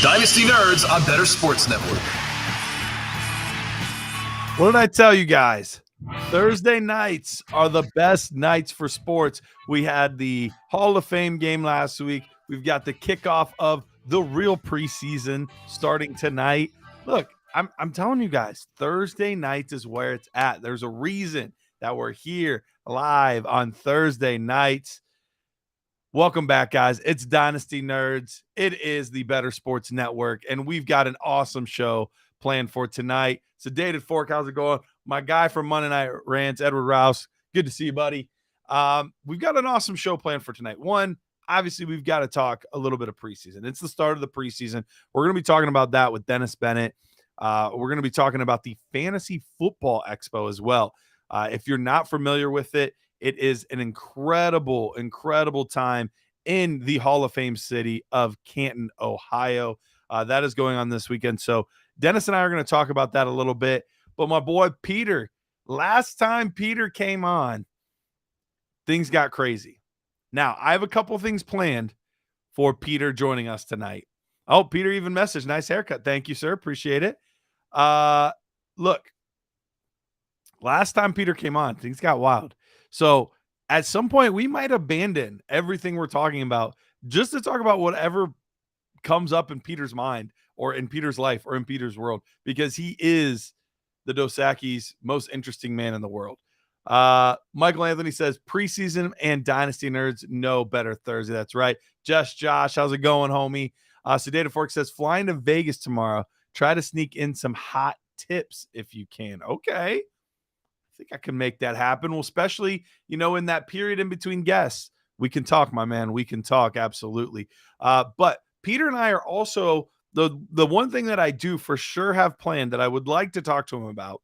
Dynasty Nerds on Better Sports Network. What did I tell you guys? Thursday nights are the best nights for sports. We had the Hall of Fame game last week. We've got the kickoff of the real preseason starting tonight. Look, I'm telling you guys, Thursday nights is where it's at. There's a reason that we're here live on Thursday nights. Welcome back, guys. It's Dynasty Nerds. It is the Better Sports Network, and we've got an awesome show planned for tonight. So, Dated Fork, how's it going? My guy from Monday Night Rants, Edward Rouse. Good to see you, buddy. We've got an awesome show planned for tonight. One, obviously, we've got to talk a little bit of preseason. It's the start of the preseason. We're going to be talking about that with Dennis Bennett. We're going to be talking about the Fantasy Football Expo as well. If you're not familiar with it, it is an incredible, incredible time in the Hall of Fame city of Canton, Ohio. That is going on this weekend. So Dennis and I are going to talk about that a little bit. But my boy Peter, last time Peter came on, things got crazy. Now, I have a couple of things planned for Peter joining us tonight. Oh, Peter even messaged, nice haircut. Thank you, sir. Appreciate it. Look, last time Peter came on, things got wild. So at some point, we might abandon everything we're talking about just to talk about whatever comes up in Peter's mind or in Peter's life or in Peter's world, because he is the Dosaki's most interesting man in the world. Michael Anthony says preseason and Dynasty Nerds know better Thursday. That's right. Just Josh, how's it going, homie? Sedated Fork says flying to Vegas tomorrow. Try to sneak in some hot tips if you can. Okay. I think I can make that happen. Well, especially, in that period in between guests, we can talk, my man. We can talk. Absolutely. But Peter and I are also the one thing that I do for sure have planned that I would like to talk to him about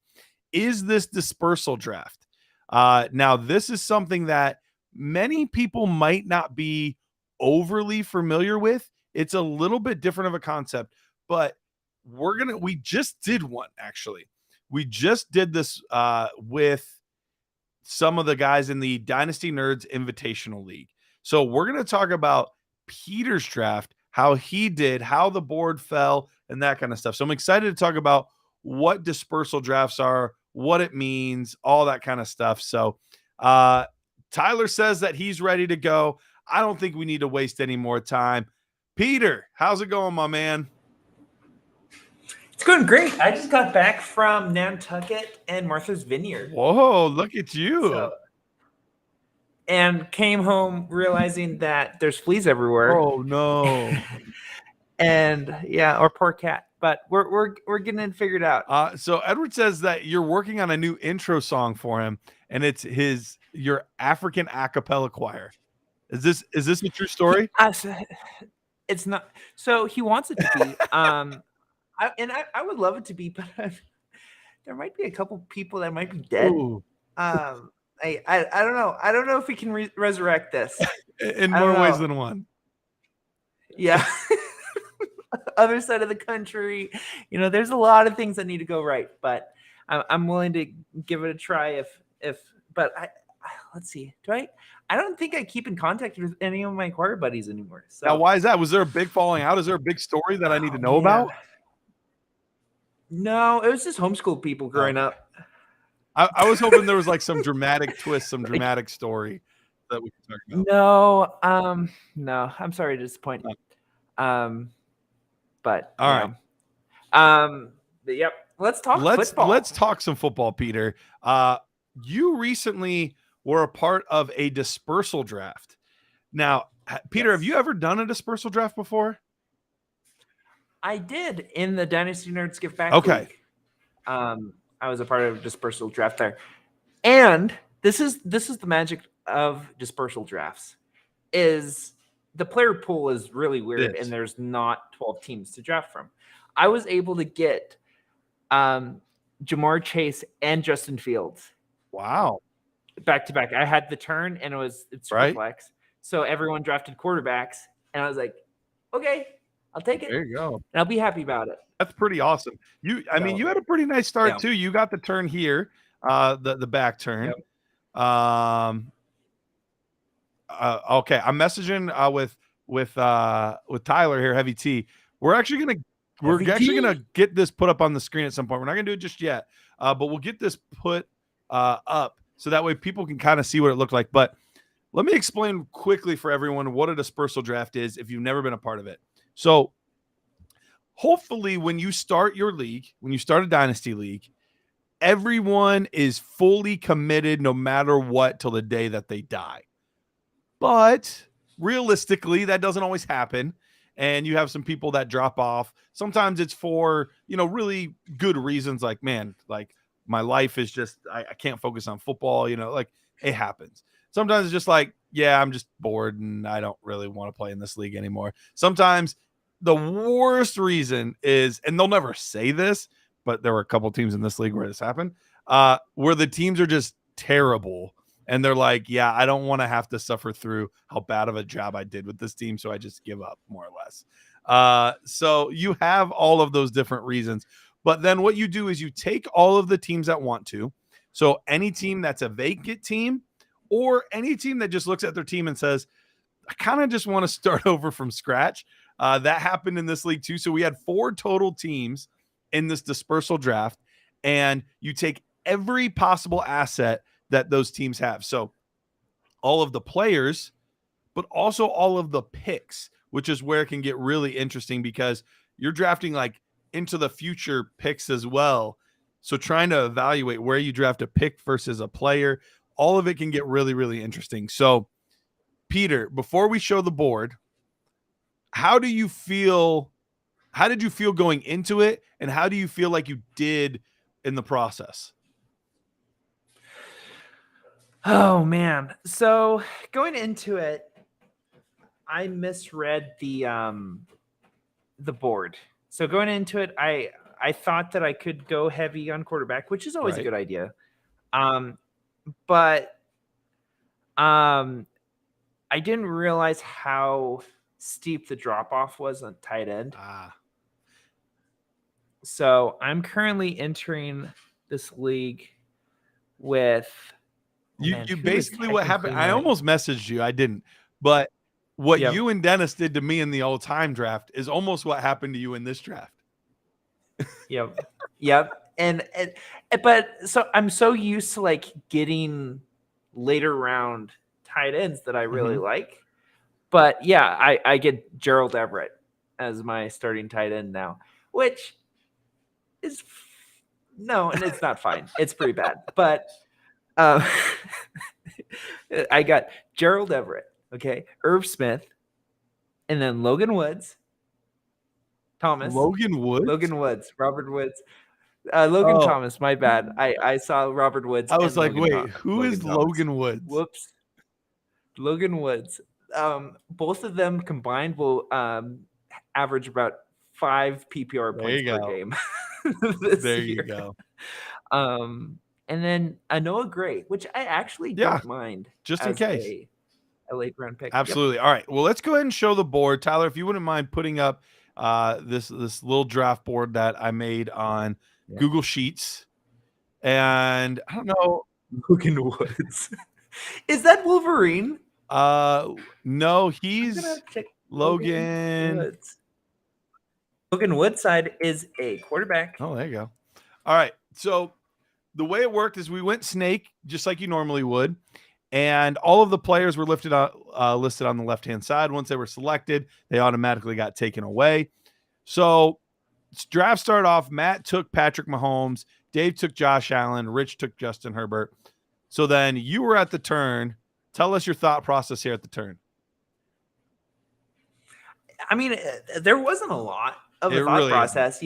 is this dispersal draft. Now, this is something that many people might not be overly familiar with. It's a little bit different of a concept, but we just did one, actually. We just did this with some of the guys in the Dynasty Nerds Invitational League. So we're going to talk about Peter's draft, how he did, how the board fell, and that kind of stuff. So I'm excited to talk about what dispersal drafts are, what it means, all that kind of stuff. So Tyler says that he's ready to go. I don't think we need to waste any more time. Peter, how's it going, my man? It's going great. I just got back from Nantucket and Martha's Vineyard. Whoa, look at you. And came home realizing that there's fleas everywhere. Oh, no. And yeah, or poor cat. But we're getting it figured out. So Edward says that you're working on a new intro song for him, and it's your African a cappella choir. Is this a true story? It's not. So he wants it to be. I would love it to be, but there might be a couple people that might be dead. I don't know. I don't know if we can resurrect this in more ways than one. Yeah. Other side of the country, there's a lot of things that need to go right, but I'm willing to give it a try but let's see. I don't think I keep in contact with any of my choir buddies anymore. So now, why is that? Was there a big falling out? Is there a big story that I need to know about? No, it was just homeschool people growing up. I was hoping there was like some dramatic twist, some dramatic story that we could talk about. No, I'm sorry to disappoint you. But all right. But yep. Let's talk football. Let's talk some football, Peter. You recently were a part of a dispersal draft. Now, Peter, Have you ever done a dispersal draft before? I did in the Dynasty Nerds Give Back League. I was a part of a dispersal draft there. And this is the magic of dispersal drafts is the player pool is really weird and there's not 12 teams to draft from. I was able to get Jamar Chase and Justin Fields. Wow. Back to back. I had the turn and it's right. flex. So everyone drafted quarterbacks and I was like, okay, I'll take it. There you go. And I'll be happy about it. That's pretty awesome. You had a pretty nice start too. You got the turn here, the back turn. Yep. Okay. I'm messaging with Tyler here, Heavy T. We're actually gonna get this put up on the screen at some point. We're not gonna do it just yet, but we'll get this put up so that way people can kind of see what it looked like. But let me explain quickly for everyone what a dispersal draft is if you've never been a part of it. So hopefully when you start your league, when you start a dynasty league, everyone is fully committed no matter what till the day that they die. But realistically, that doesn't always happen. And you have some people that drop off. Sometimes it's for, really good reasons. Like, man, like my life is just, I can't focus on football, like it happens. Sometimes it's just like, yeah, I'm just bored and I don't really want to play in this league anymore. Sometimes the worst reason is, and they'll never say this, but there were a couple teams in this league where this happened, where the teams are just terrible. And they're like, yeah, I don't want to have to suffer through how bad of a job I did with this team. So I just give up, more or less. So you have all of those different reasons. But then what you do is you take all of the teams that want to. So any team that's a vacant team or any team that just looks at their team and says, I kind of just want to start over from scratch. That happened in this league too. So we had 4 total teams in this dispersal draft. And you take every possible asset that those teams have. So all of the players, but also all of the picks, which is where it can get really interesting because you're drafting like into the future picks as well. So trying to evaluate where you draft a pick versus a player, all of it can get really, really interesting. So Peter, before we show the board, how did you feel going into it? And how do you feel like you did in the process? Oh man. So going into it, I misread the board. So going into it, I thought that I could go heavy on quarterback, which is always a good idea. But I didn't realize how steep the drop off was on tight end. So I'm currently entering this league with you basically what happened. I almost messaged you. I didn't, but what you and Dennis did to me in the all-time draft is almost what happened to you in this draft. Yep. And but so I'm so used to like getting later round tight ends that I really like. But yeah, I get Gerald Everett as my starting tight end now, which is and it's not fine. It's pretty bad. But I got Gerald Everett, okay, Irv Smith, and then Logan Woods, Robert Woods, Thomas. My bad. I saw Robert Woods. I was like, wait, who is Logan Woods? Whoops, Logan Woods. Both of them combined will average about 5 PPR points per game. There you go. And then a Noah Gray, which I actually don't mind, just in case a late round pick. Absolutely. All right. Well, let's go ahead and show the board, Tyler. If you wouldn't mind putting up this little draft board that I made on Google Sheets, and I don't know, Logan Woods. Is that Wolverine? No, he's Logan Woods. Logan Woodside is a quarterback. Oh, there you go. All right. So the way it worked is we went snake just like you normally would. And all of the players were listed on the left-hand side. Once they were selected, they automatically got taken away. So draft started off. Matt took Patrick Mahomes. Dave took Josh Allen. Rich took Justin Herbert. So then you were at the turn. Tell us your thought process here at the turn. I mean, there wasn't a lot of a thought process.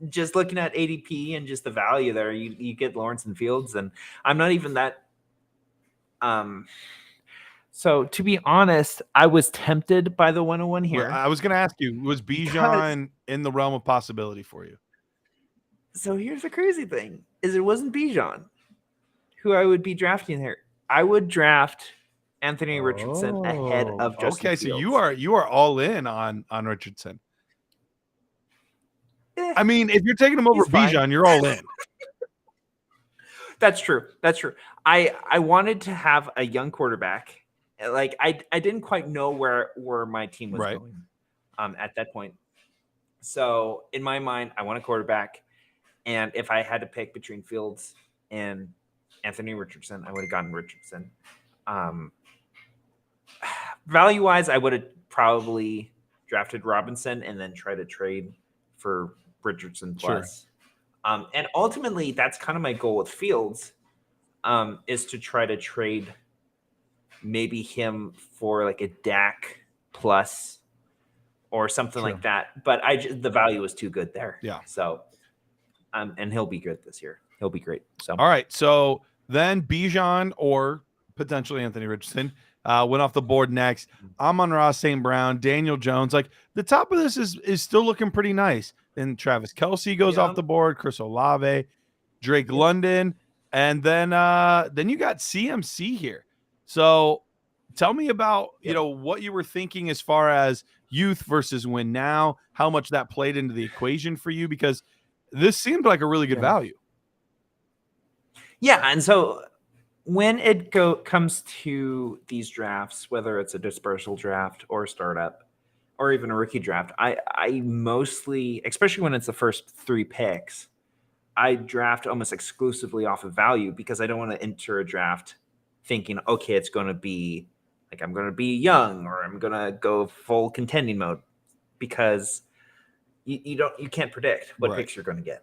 Just looking at ADP and just the value there, you get Lawrence and Fields, and I'm not even that. So to be honest, I was tempted by the 101 here. Well, I was going to ask you, was Bijan in the realm of possibility for you? So here's the crazy thing: is it wasn't Bijan who I would be drafting here. I would draft Anthony Richardson ahead of Justin Fields. So you are all in on Richardson. I mean, if you're taking him over Bijan, you're all in. That's true. I wanted to have a young quarterback. Like I didn't quite know where my team was going at that point. So in my mind, I want a quarterback. And if I had to pick between Fields and Anthony Richardson, I would have gotten Richardson. Value-wise, I would have probably drafted Robinson and then try to trade for Richardson plus. Sure. And ultimately, that's kind of my goal with Fields, is to try to trade maybe him for like a Dak plus or something like that. But the value is too good there. Yeah. So, and he'll be good this year. He'll be great. So, all right. So then Bijan or potentially Anthony Richardson went off the board next. Amon-Ra St. Brown, Daniel Jones. Like the top of this is still looking pretty nice. Then Travis Kelce goes off the board, Chris Olave, Drake London, and then you got CMC here. So tell me about what you were thinking as far as youth versus win now, how much that played into the equation for you, because this seemed like a really good value. Yeah, and so when it comes to these drafts, whether it's a dispersal draft or a startup or even a rookie draft, I mostly, especially when it's the first 3 picks, I draft almost exclusively off of value because I don't want to enter a draft thinking, okay, it's going to be like I'm going to be young or I'm going to go full contending mode, because you can't predict what picks you're going to get.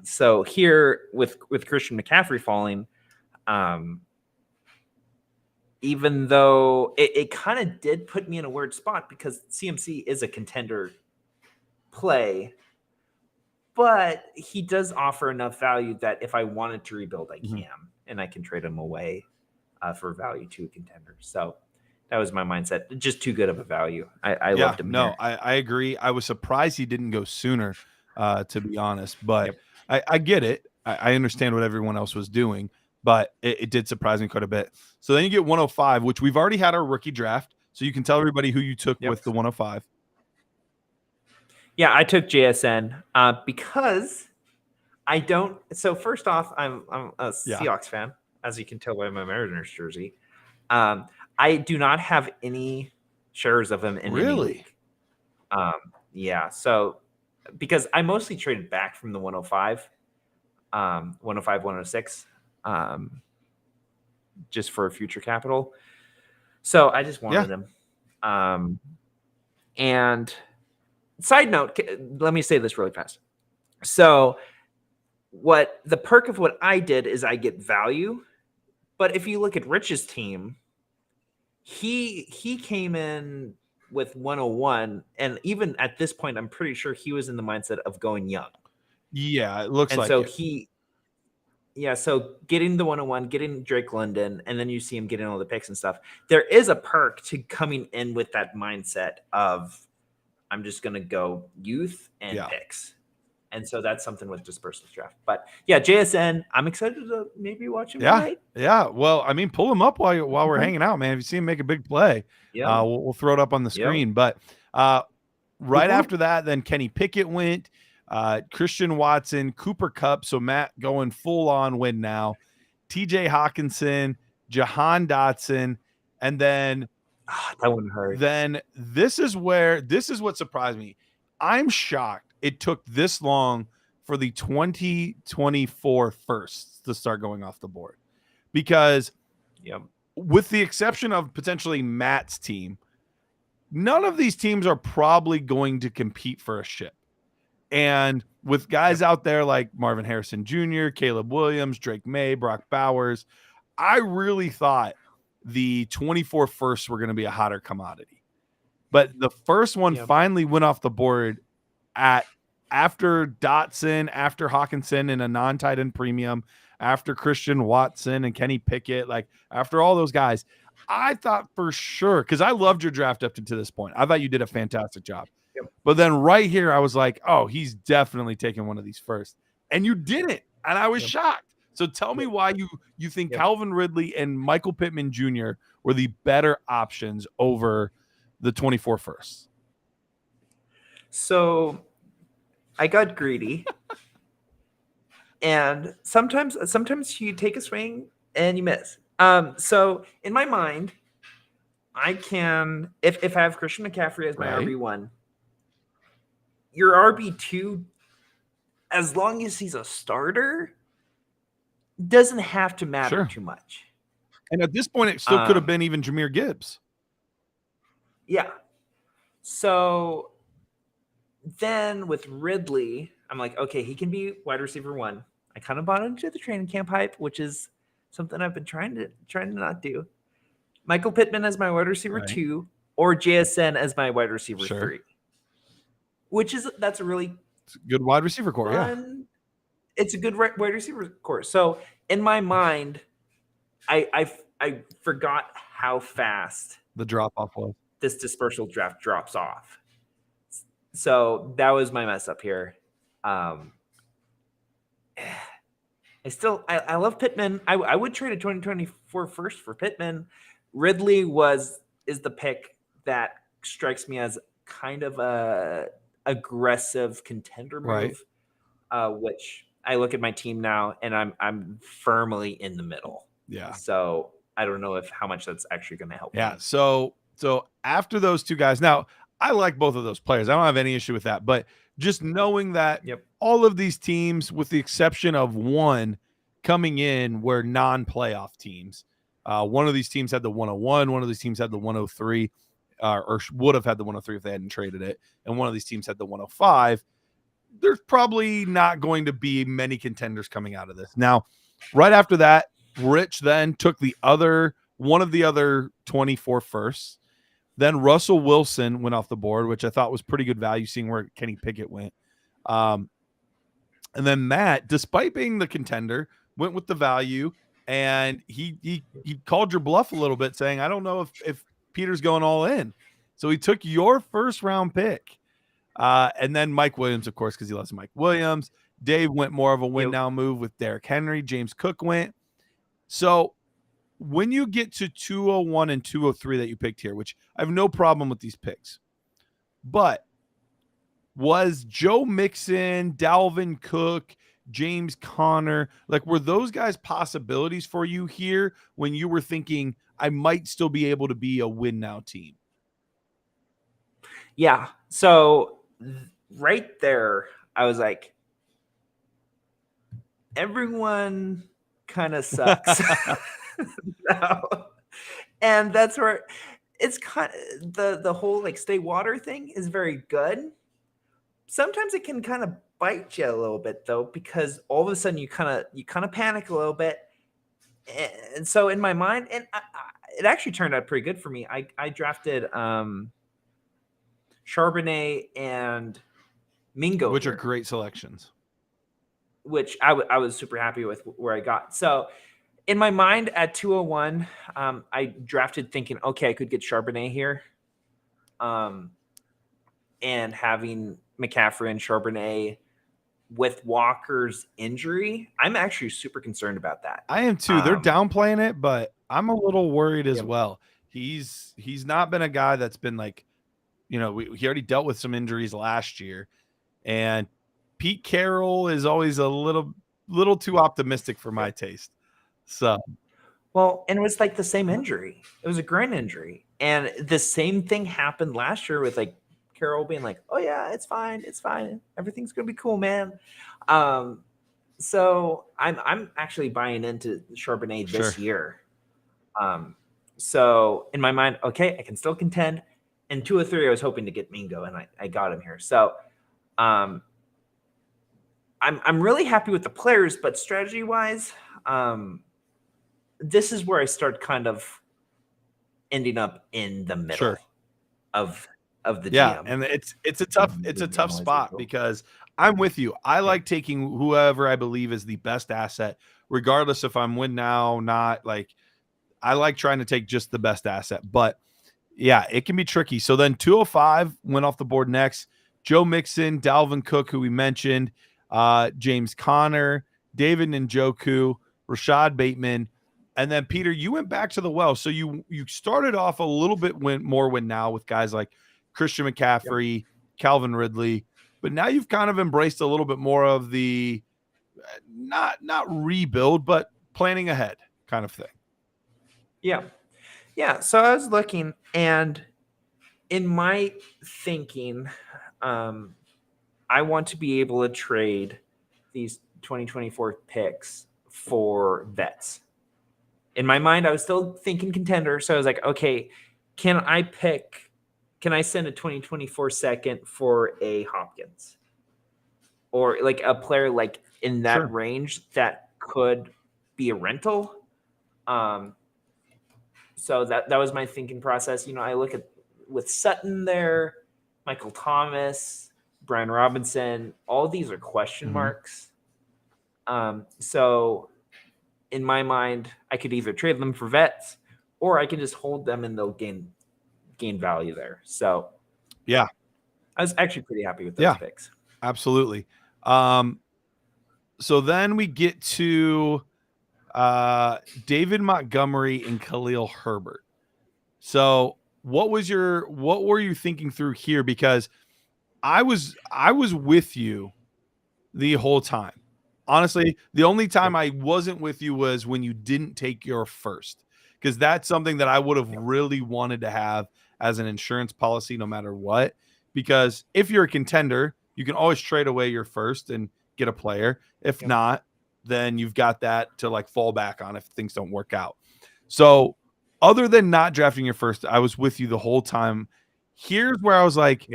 So here with Christian McCaffrey falling, even though it kind of did put me in a weird spot because CMC is a contender play, but he does offer enough value that if I wanted to rebuild, I can, and I can trade him away for value to a contender. So that was my mindset. Just too good of a value. I loved him. No, I agree. I was surprised he didn't go sooner, to be honest, but I get it. I understand what everyone else was doing, but it did surprise me quite a bit. So then you get 105, which we've already had our rookie draft. So you can tell everybody who you took with the 105. Yeah, I took JSN because I don't. So first off, I'm a Seahawks fan, as you can tell by my Mariners jersey. I do not have any shares of him in any league. Yeah, so because I mostly traded back from the 105, 105, 106, just for future capital. So I just wanted him. And side note, let me say this really fast. So what the perk of what I did is I get value. But if you look at Rich's team, he came in with 101, and even at this point, I'm pretty sure he was in the mindset of going young. Yeah, it looks like so so getting the 101, getting Drake London, and then you see him getting all the picks and stuff. There is a perk to coming in with that mindset of I'm just going to go youth and picks. And so that's something with Dispersal Draft. But yeah, JSN, I'm excited to maybe watch him tonight. Yeah. Well, I mean, pull him up while we're hanging out, man. If you see him make a big play, we'll throw it up on the screen. But right after that, then Kenny Pickett went, Christian Watson, Cooper Kupp. So Matt going full on win now. TJ Hawkinson, Jahan Dotson, and then that wouldn't hurt. Then this is what surprised me. I'm shocked it took this long for the 2024 firsts to start going off the board, because with the exception of potentially Matt's team, none of these teams are probably going to compete for a ship. And with guys out there like Marvin Harrison Jr., Caleb Williams, Drake May, Brock Bowers, I really thought the 24 firsts were going to be a hotter commodity. But the first one finally went off the board after Dotson, after Hawkinson in a non-tight end premium, after Christian Watson and Kenny Pickett, like after all those guys. I thought for sure, because I loved your draft up to this point. I thought you did a fantastic job. But then right here, I was like, oh, he's definitely taking one of these first. And you didn't. And I was shocked. So tell me why you think Calvin Ridley and Michael Pittman Jr. were the better options over the 24 firsts. So I got greedy. And sometimes you take a swing and you miss. So in my mind, I can, if I have Christian McCaffrey as my RB1, your RB2, as long as he's a starter, doesn't have to matter too much. And at this point, it still could have been even Jahmyr Gibbs. Yeah. So then with Ridley, I'm like, okay, he can be wide receiver 1. I kind of bought into the training camp hype, which is something I've been trying to not do. Michael Pittman as my wide receiver 2, or JSN as my wide receiver 3. That's a really good wide receiver core. Yeah. It's a good wide receiver core. So in my mind, I forgot how fast the drop off was. This dispersal draft drops off. So that was my mess up here. I love Pittman. I would trade a 2024 first for Pittman. Ridley is the pick that strikes me as kind of a aggressive contender move, which I look at my team now and I'm firmly in the middle. Yeah. So I don't know how much that's actually going to help. Yeah. Me. So after those two guys, now I like both of those players. I don't have any issue with that, but just knowing that all of these teams, with the exception of one coming in, were non-playoff teams. One of these teams had the 101. One of these teams had the 103, or would have had the 103 if they hadn't traded it. And one of these teams had the 105. There's probably not going to be many contenders coming out of this. Now, right after that, Rich then took one of the other 24 firsts. Then Russell Wilson went off the board, which I thought was pretty good value, seeing where Kenny Pickett went. And then Matt, despite being the contender, went with the value, and he called your bluff a little bit, saying, I don't know if Peter's going all in. So he took your first round pick. And then Mike Williams, of course, because he loves Mike Williams. Dave went more of a win now move with Derrick Henry. James Cook went. So when you get to 201 and 203 that you picked here, which I have no problem with these picks, but was Joe Mixon, Dalvin Cook, James Conner, were those guys possibilities for you here when you were thinking I might still be able to be a win now team? Yeah. So right there, I was like, everyone kind of sucks. No. And that's where it's kind of the whole stay water thing is very good. Sometimes it can kind of bite you a little bit though, because all of a sudden you kind of panic a little bit. And so in my mind, and it actually turned out pretty good for me. I drafted Charbonnet and Mingo, which are great selections, which I was super happy with where I got. So in my mind at 201, I drafted thinking, okay, I could get Charbonnet here. And having McCaffrey and Charbonnet with Walker's injury, I'm actually super concerned about that. I am too. They're downplaying it, but I'm a little worried as well. He's not been a guy that's been he already dealt with some injuries last year, and Pete Carroll is always a little too optimistic for my taste. So, well, and it was the same injury. It was a groin injury, and the same thing happened last year with Carroll being like, "Oh yeah, it's fine, everything's gonna be cool, man." So I'm actually buying into Charbonnet this year. So in my mind, okay, I can still contend. And 2 or 3, I was hoping to get Mingo, and I got him here. So, I'm really happy with the players, but strategy wise, this is where I start kind of ending up in the middle of the GM. And it's a tough spot because I'm with you. I like taking whoever I believe is the best asset, regardless if I'm win now, not. I like trying to take just the best asset, but yeah, it can be tricky. So then 205 went off the board next. Joe Mixon, Dalvin Cook, who we mentioned, James Conner, David Njoku, Rashad Bateman, and then Peter, you went back to the well. So you started off a little bit more win now with guys like Christian McCaffrey, Calvin Ridley, but now you've kind of embraced a little bit more of the not rebuild, but planning ahead kind of thing. Yeah. Yeah. So I was looking, and in my thinking, I want to be able to trade these 2024 picks for vets. In my mind, I was still thinking contender. So I was like, okay, can I send a 2024 second for a Hopkins? Or like a player like in that range that could be a rental? So that was my thinking process. I look at with Sutton there, Michael Thomas, Brian Robinson, all these are question marks. So in my mind, I could either trade them for vets or I can just hold them and they'll gain value there. So yeah, I was actually pretty happy with those picks. Absolutely. So then we get to David Montgomery and Khalil Herbert. So what were you thinking through here? Because I was with you the whole time. Honestly, the only time I wasn't with you was when you didn't take your first, because that's something that I would have really wanted to have as an insurance policy no matter what. Because if you're a contender, you can always trade away your first and get a player. If not, then you've got that to like fall back on if things don't work out. So other than not drafting your first, I was with you the whole time. Here's where I was like,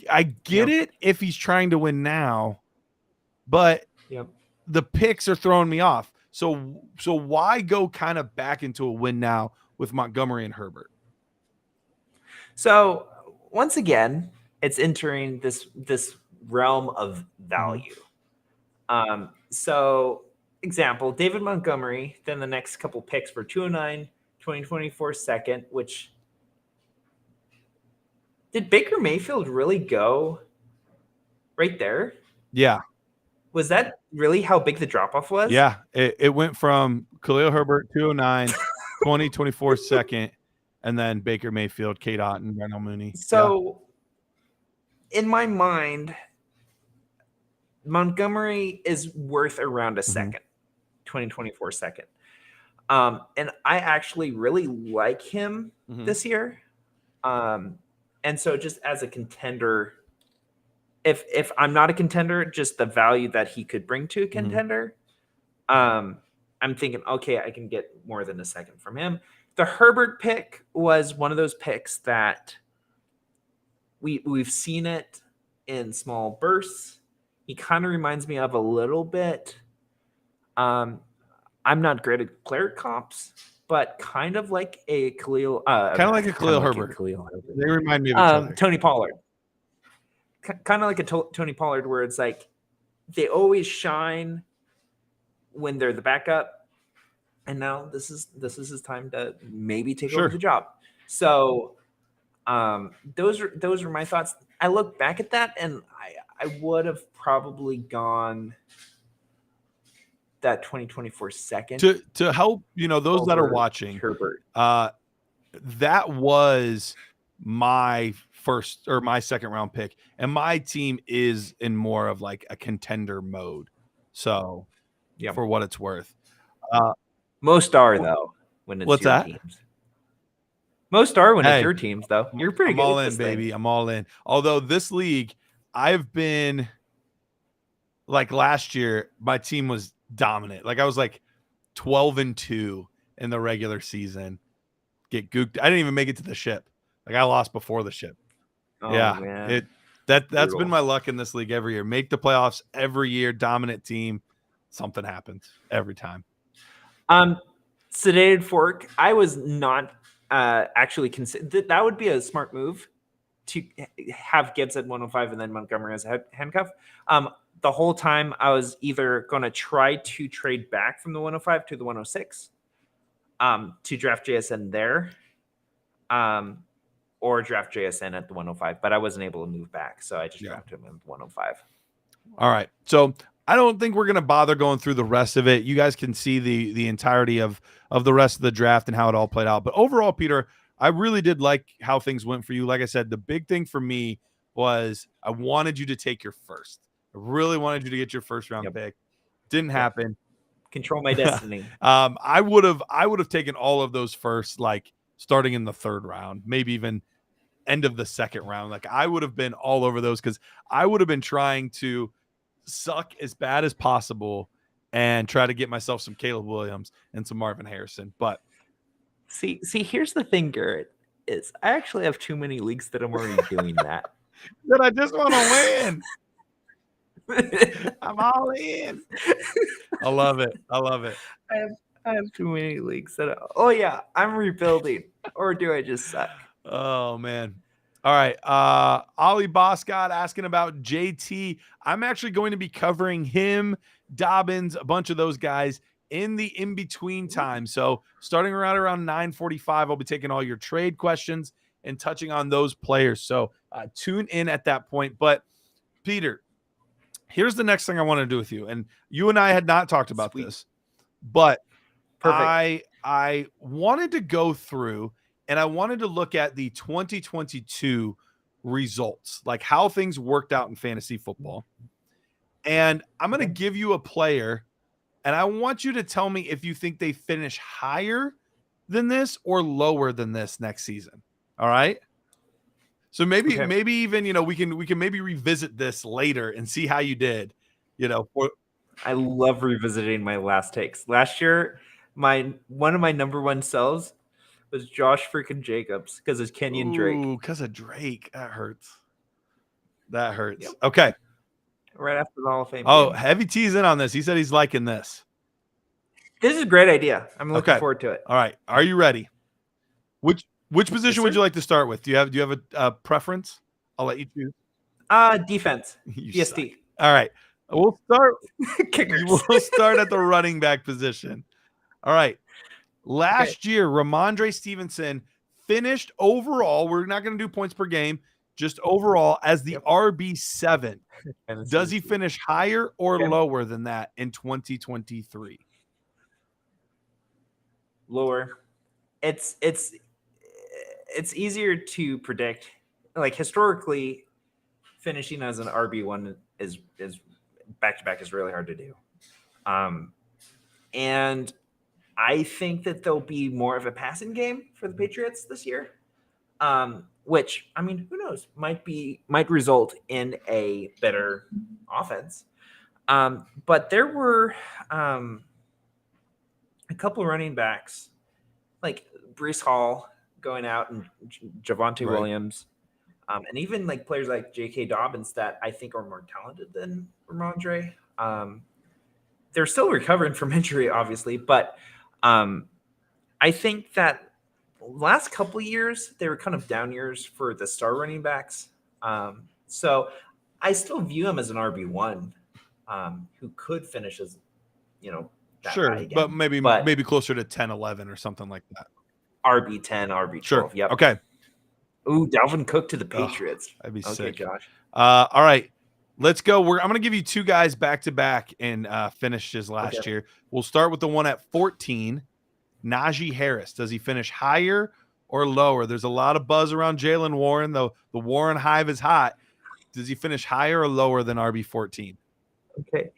I get it if he's trying to win now, but the picks are throwing me off. So why go kind of back into a win now with Montgomery and Herbert? So once again, it's entering this realm of value. So example, David Montgomery, then the next couple picks for 209, 2024 second, which did Baker Mayfield really go right there? Yeah. Was that really how big the drop-off was? Yeah. It went from Khalil Herbert, 209, 2024 second, and then Baker Mayfield, Kate Otten, Darnell Mooney. So in my mind, Montgomery is worth around a second, 2024 second. And I actually really like him this year. And so just as a contender, if I'm not a contender, just the value that he could bring to a contender, I'm thinking, okay, I can get more than a second from him. The Herbert pick was one of those picks that we've seen it in small bursts. He kind of reminds me of a little bit. I'm not great at player comps, but kind of like a Khalil. Kind of like a Khalil Herbert. They remind me of each other. Tony Pollard. Kind of like a Tony Pollard, where it's like they always shine when they're the backup, and now this is his time to maybe take over the job. So those are my thoughts. I look back at that, and I would have probably gone that 2024 second to help those that are watching. Herbert. That was my first or my second round pick, and my team is in more of like a contender mode. So for what it's worth, most are though when it's what's your that? Teams. Most are when it's your teams though. You're pretty good. I'm all in, baby. I'm all in. Although this league, I've been like last year, my team was dominant. Like I was like 12-2 in the regular season. Get gooked. I didn't even make it to the ship. Like I lost before the ship. Oh, man. That's been my luck in this league every year. Make the playoffs every year, dominant team. Something happens every time. Sedated fork. I was not actually considered that would be a smart move to have Gibbs at 105 and then Montgomery as a handcuff. The whole time I was either going to try to trade back from the 105 to the 106 to draft JSN there or draft JSN at the 105, but I wasn't able to move back, so I just drafted him at 105. All right. So I don't think we're going to bother going through the rest of it. You guys can see the entirety of the rest of the draft and how it all played out. But overall, Peter, I really did like how things went for you. Like I said, the big thing for me was I wanted you to take your first. I really wanted you to get your first round pick. Didn't happen. Control my destiny. I would have taken all of those first, like starting in the third round, maybe even end of the second round. Like I would have been all over those because I would have been trying to suck as bad as possible and try to get myself some Caleb Williams and some Marvin Harrison. But see, here's the thing, Garrett, is I actually have too many leagues that I'm already doing that. that I just want to win. I'm all in. I love it. I love it. I have too many leagues that I'm rebuilding. Or do I just suck? Oh man. All right. Ollie Boscott asking about JT. I'm actually going to be covering him, Dobbins, a bunch of those guys in the in-between time. So starting around 9:45, I'll be taking all your trade questions and touching on those players. So tune in at that point. But Peter, here's the next thing I want to do with you. And you and I had not talked about this, but perfect. I wanted to go through and I wanted to look at the 2022 results, like how things worked out in fantasy football. And I'm going to give you a player, and I want you to tell me if you think they finish higher than this or lower than this next season. All right? So maybe even, we can maybe revisit this later and see how you did, I love revisiting my last takes. Last year, one of my number one sells was Josh freaking Jacobs because it's Kenyon Drake. Ooh, because of Drake. That hurts. Yep. Okay. Right after the Hall of Fame. Oh, game. Heavy T's in on this. He said he's liking this. This is a great idea. I'm looking forward to it. All right. Are you ready? Which position would you like to start with? Do you have a preference? I'll let you choose. Defense. DST. All right. We'll start. Kickers. We'll start at the running back position. All right. Last year, Ramondre Stevenson finished overall. We're not going to do points per game, just overall as the RB7. Does he finish higher or lower than that in 2023? Lower. It's easier to predict. Like historically, finishing as an RB1 is back-to-back is really hard to do. And I think that there'll be more of a passing game for the Patriots this year, which, I mean, who knows, might result in a better offense. But there were a couple of running backs, like Breece Hall going out and Javonte Williams, and even like players like J.K. Dobbins that I think are more talented than Ramondre. They're still recovering from injury, obviously, but I think that last couple of years, they were kind of down years for the star running backs. So I still view him as an RB1 who could finish as, that sure, high again. but maybe closer to 10, 11 or something like that. RB10, RB12. Sure. Yep. Okay. Ooh, Dalvin Cook to the Patriots. I'd be okay, sick. Josh. All right. Let's go. I'm going to give you two guys back to back in finishes last year. We'll start with the one at 14, Najee Harris. Does he finish higher or lower? There's a lot of buzz around Jaylen Warren, though the Warren hive is hot. Does he finish higher or lower than RB14? Okay.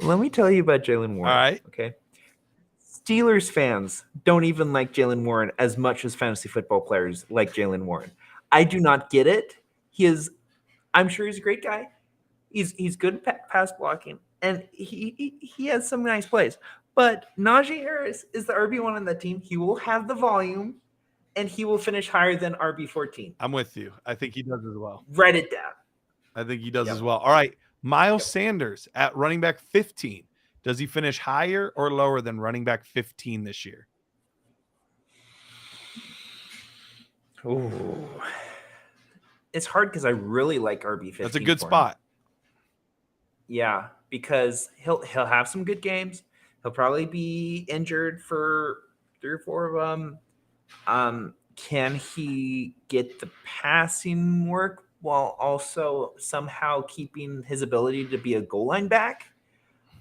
Let me tell you about Jaylen Warren. All right. Okay. Steelers fans don't even like Jaylen Warren as much as fantasy football players like Jaylen Warren. I do not get it. I'm sure he's a great guy. He's good at pass blocking, and he has some nice plays. But Najee Harris is the RB1 on that team. He will have the volume, and he will finish higher than RB14. I'm with you. I think he does as well. Write it down. I think he does as well. All right. Miles Sanders at running back 15. Does he finish higher or lower than running back 15 this year? Oh, it's hard because I really like RB15. That's a good spot. Yeah, because he'll have some good games. He'll probably be injured for 3 or 4 of them. Can he get the passing work while also somehow keeping his ability to be a goal line back?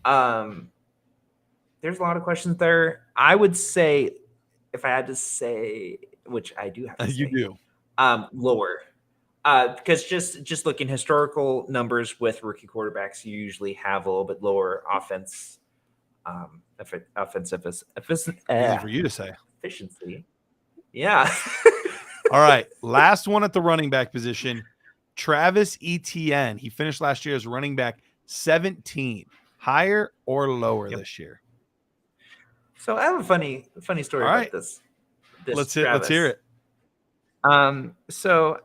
There's a lot of questions there. I would say, if I had to say, which I do have to say, you do, lower. Because just looking historical numbers with rookie quarterbacks, you usually have a little bit lower offensive easy for you to say. Efficiency. Yeah. All right. Last one at the running back position. Travis Etienne. He finished last year as running back 17. Higher or lower this year? So I have a funny story All right. about this. Let's Travis. hear it. So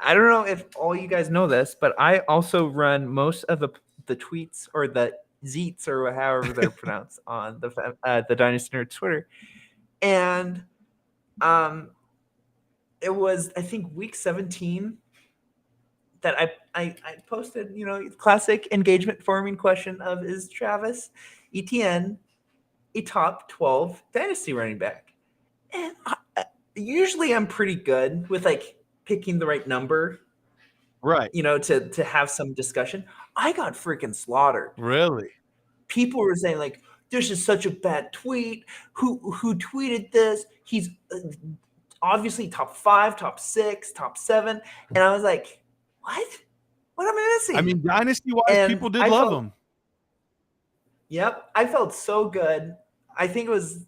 I don't know if all you guys know this, but I also run most of the tweets or the zeets or however they're pronounced on the Dynasty Nerds Twitter, and it was, I think, week 17 that I posted, classic engagement forming question of, is Travis Etienne a top 12 dynasty running back? And usually I'm pretty good with like picking the right number, right? To have some discussion. I got freaking slaughtered. Really? People were saying like, this is such a bad tweet. Who tweeted this? He's obviously top 5, top 6, top 7. And I was like, what am I missing? I mean, dynasty-wise, people did love him. Yep. I felt so good. I think it was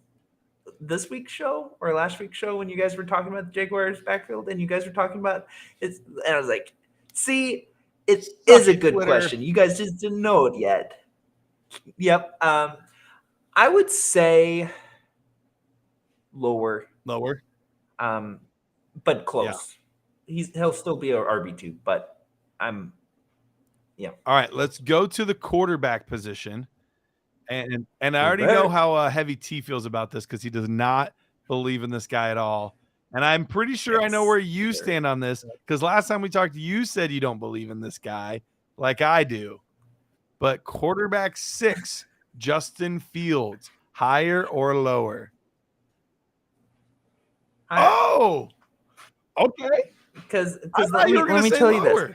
this week's show or last week's show when you guys were talking about the Jaguars backfield and you guys were talking about it. And I was like, see, it is a good question. You guys just didn't know it yet. Yep. I would say lower. But close. Yeah. He'll still be our RB2, but yeah. All right, let's go to the quarterback position. And I already know how Heavy T feels about this because he does not believe in this guy at all. And I'm pretty sure I know where you stand on this because last time we talked, you said you don't believe in this guy like I do. But quarterback 6, Justin Fields, higher or lower? Higher. Oh, okay. Because let me tell you this.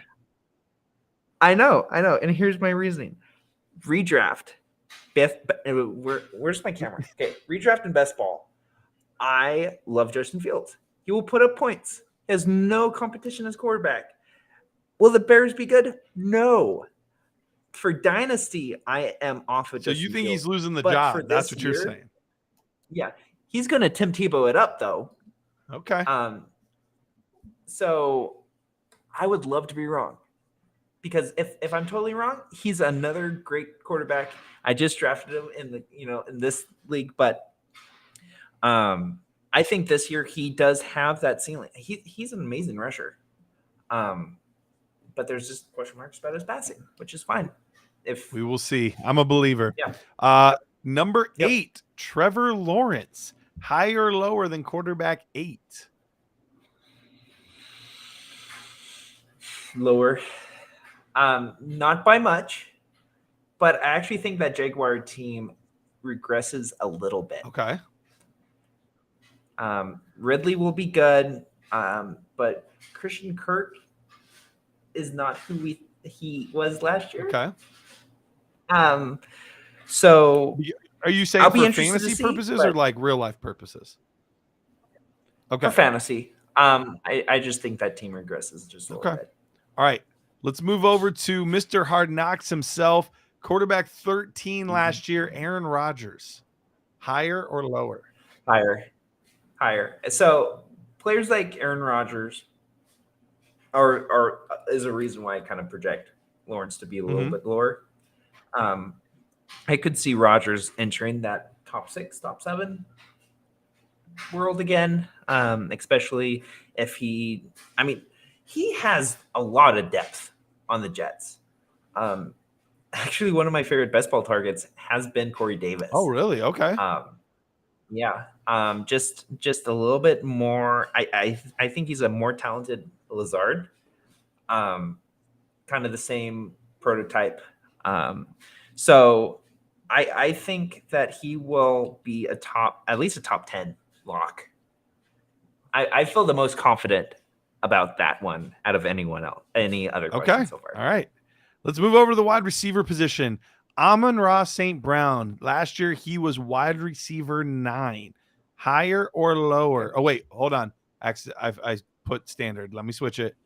I know. And here's my reasoning. Redraft. Where's my camera? Okay, redraft and best ball. I love Justin Fields. He will put up points. He has no competition as quarterback. Will the Bears be good? No. For Dynasty, I am off of Justin Fields. So you think he's losing the job? That's what you're saying. Yeah. He's going to Tim Tebow it up, though. Okay. So I would love to be wrong. Because if I'm totally wrong, he's another great quarterback. I just drafted him in this league, but I think this year he does have that ceiling. He's an amazing rusher. But there's just question marks about his passing, which is fine. If we will see. I'm a believer. Yeah. Number 8, Trevor Lawrence, higher or lower than quarterback 8? Lower. Not by much, but I actually think that Jaguar team regresses a little bit. Okay. Ridley will be good, but Christian Kirk is not who he was last year. Okay. So are you saying for fantasy purposes or like real life purposes? Okay. For fantasy. I just think that team regresses just a little bit. All right. Let's move over to Mr. Hard Knocks himself. Quarterback 13 last year, Aaron Rodgers. Higher or lower? Higher. So players like Aaron Rodgers is a reason why I kind of project Lawrence to be a little bit lower. I could see Rodgers entering that top 6, top 7 world again, especially if he has a lot of depth on the Jets. Actually, one of my favorite best ball targets has been Corey Davis. Oh, really? Okay. Yeah. Just a little bit more. I think he's a more talented Lazard. Kind of the same prototype. So I think that he will be at least a top 10 lock. I feel the most confident about that one out of any other question so far. All right. Let's move over to the wide receiver position. Amon-Ra St. Brown. Last year, he was wide receiver 9. Higher or lower? Oh, wait. Hold on. Actually, I put standard. Let me switch it.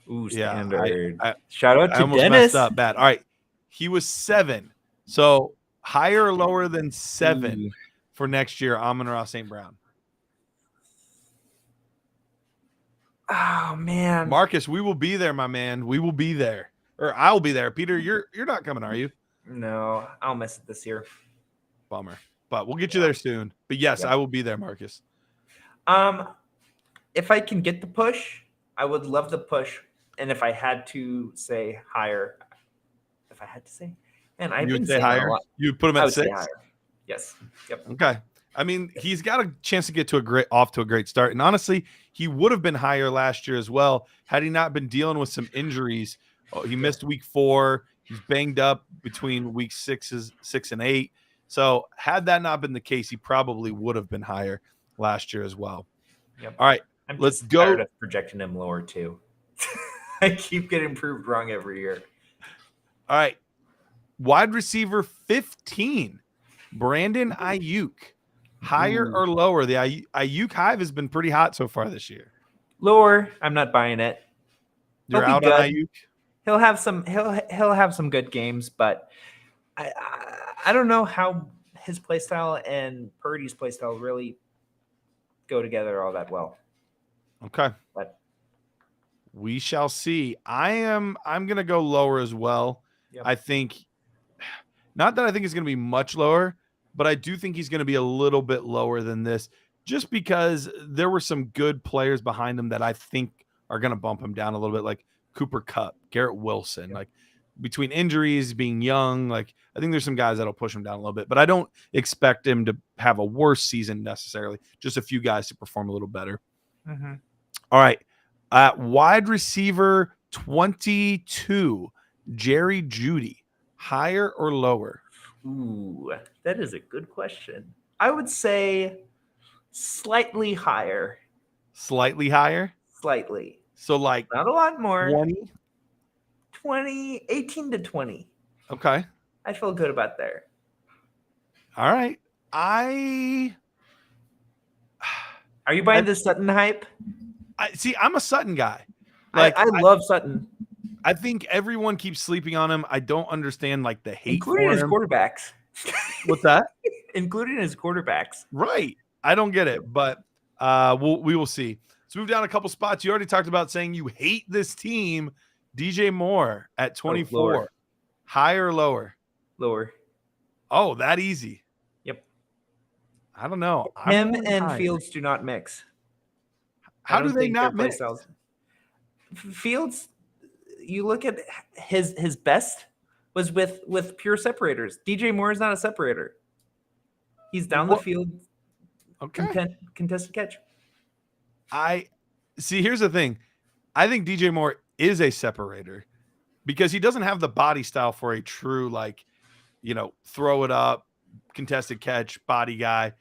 Ooh, standard. I Shout out to almost Dennis. Messed up bad. All right. He was 7. So higher or lower than 7 for next year, Amon-Ra St. Brown? Oh man, Marcus, we will be there, my man. We will be there, or I'll be there. Peter, you're not coming, are you? no, I'll miss it this year. Bummer, but we'll get you there soon. But yes, Yep. I will be there, Marcus. If I can get the push, I would love the push. And if I had to say higher, and I've You been would say saying that a higher. lot. You would put him I at would say 6. higher. Yes. Yep. Okay. I mean, he's got a chance to get off to a great start. And honestly, he would have been higher last year as well had he not been dealing with some injuries. Oh, he missed week 4. He's banged up between week 6 and 8. So had that not been the case, he probably would have been higher last year as well. Yep. All right. I'm let's just go. tired of projecting him lower too. I keep getting proved wrong every year. All right. Wide receiver 15, Brandon Ayuk. Higher or lower? The Ayuk hive has been pretty hot so far this year. Lower. I'm not buying it. You're He'll be out on good. Ayuk? He'll have some. He'll have some good games, but I don't know how his playstyle and Purdy's playstyle really go together all that well. Okay. But we shall see. I'm gonna go lower as well. Yep. I think not that I think it's gonna be much lower, but I do think he's gonna be a little bit lower than this, just because there were some good players behind him that I think are gonna bump him down a little bit, like Cooper Kupp, Garrett Wilson, like between injuries, being young, like I think there's some guys that'll push him down a little bit, but I don't expect him to have a worse season necessarily. Just a few guys to perform a little better. Mm-hmm. All right. Wide receiver 22, Jerry Jeudy. Higher or lower? Ooh, that is a good question. I would say slightly higher. Slightly higher? Slightly. So like not a lot more. 20? 18 to 20. Okay. I feel good about there. All right. Are you buying the Sutton hype? See, I'm a Sutton guy. Like I love Sutton. I think everyone keeps sleeping on him. I don't understand like the hate, including his quarterbacks. What's that? Including his quarterbacks. Right. I don't get it, but we will see. Let's move down a couple spots. You already talked about saying you hate this team. DJ Moore at 24. Higher or lower? Lower. Oh, that easy. Yep. I don't know. Him and Fields do not mix. How do they not mix? Fields, you look at his best was with pure separators. DJ Moore is not a separator. He's down the field. Okay. Contested catch. I see. Here's the thing. I think DJ Moore is a separator because he doesn't have the body style for a true, like, throw it up, contested catch, body guy.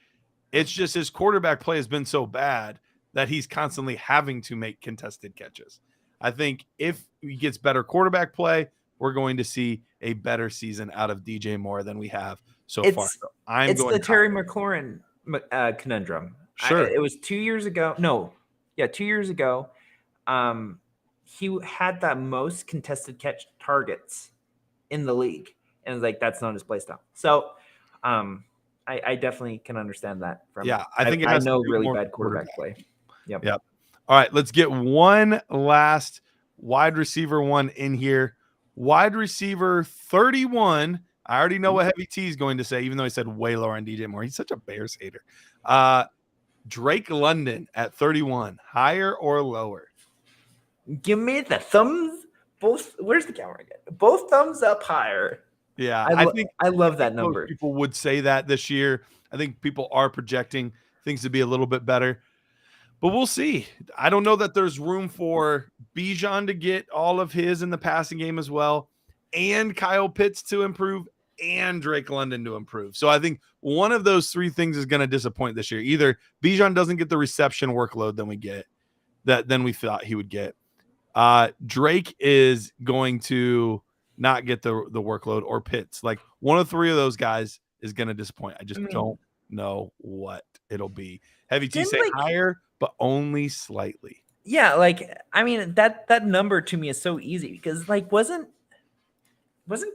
It's just his quarterback play has been so bad that he's constantly having to make contested catches. I think if he gets better quarterback play, we're going to see a better season out of DJ Moore than we have so far. So it's the Terry McLaurin conundrum. Sure. It was 2 years ago. No. Yeah, 2 years ago. He had the most contested catch targets in the league. And like, that's not his play style. So I definitely can understand that. I think I know really bad quarterback play. Yep. All right, let's get one last wide receiver one in here. Wide receiver 31. I already know what Heavy T is going to say, even though he said way lower on DJ Moore. He's such a Bears hater. Drake London at 31. Higher or lower? Give me the thumbs. Both. Where's the camera again? Both thumbs up higher. Yeah, I love that number. People would say that this year. I think people are projecting things to be a little bit better. But we'll see. I don't know that there's room for Bijan to get all of his in the passing game as well, and Kyle Pitts to improve, and Drake London to improve. So I think one of those three things is going to disappoint this year. Either Bijan doesn't get the reception workload than we thought he would get. Drake is going to not get the workload, or Pitts. Like one of three of those guys is going to disappoint. I just don't know what it'll be. Heavy T say higher, but only slightly. Yeah, like I mean that number to me is so easy because like wasn't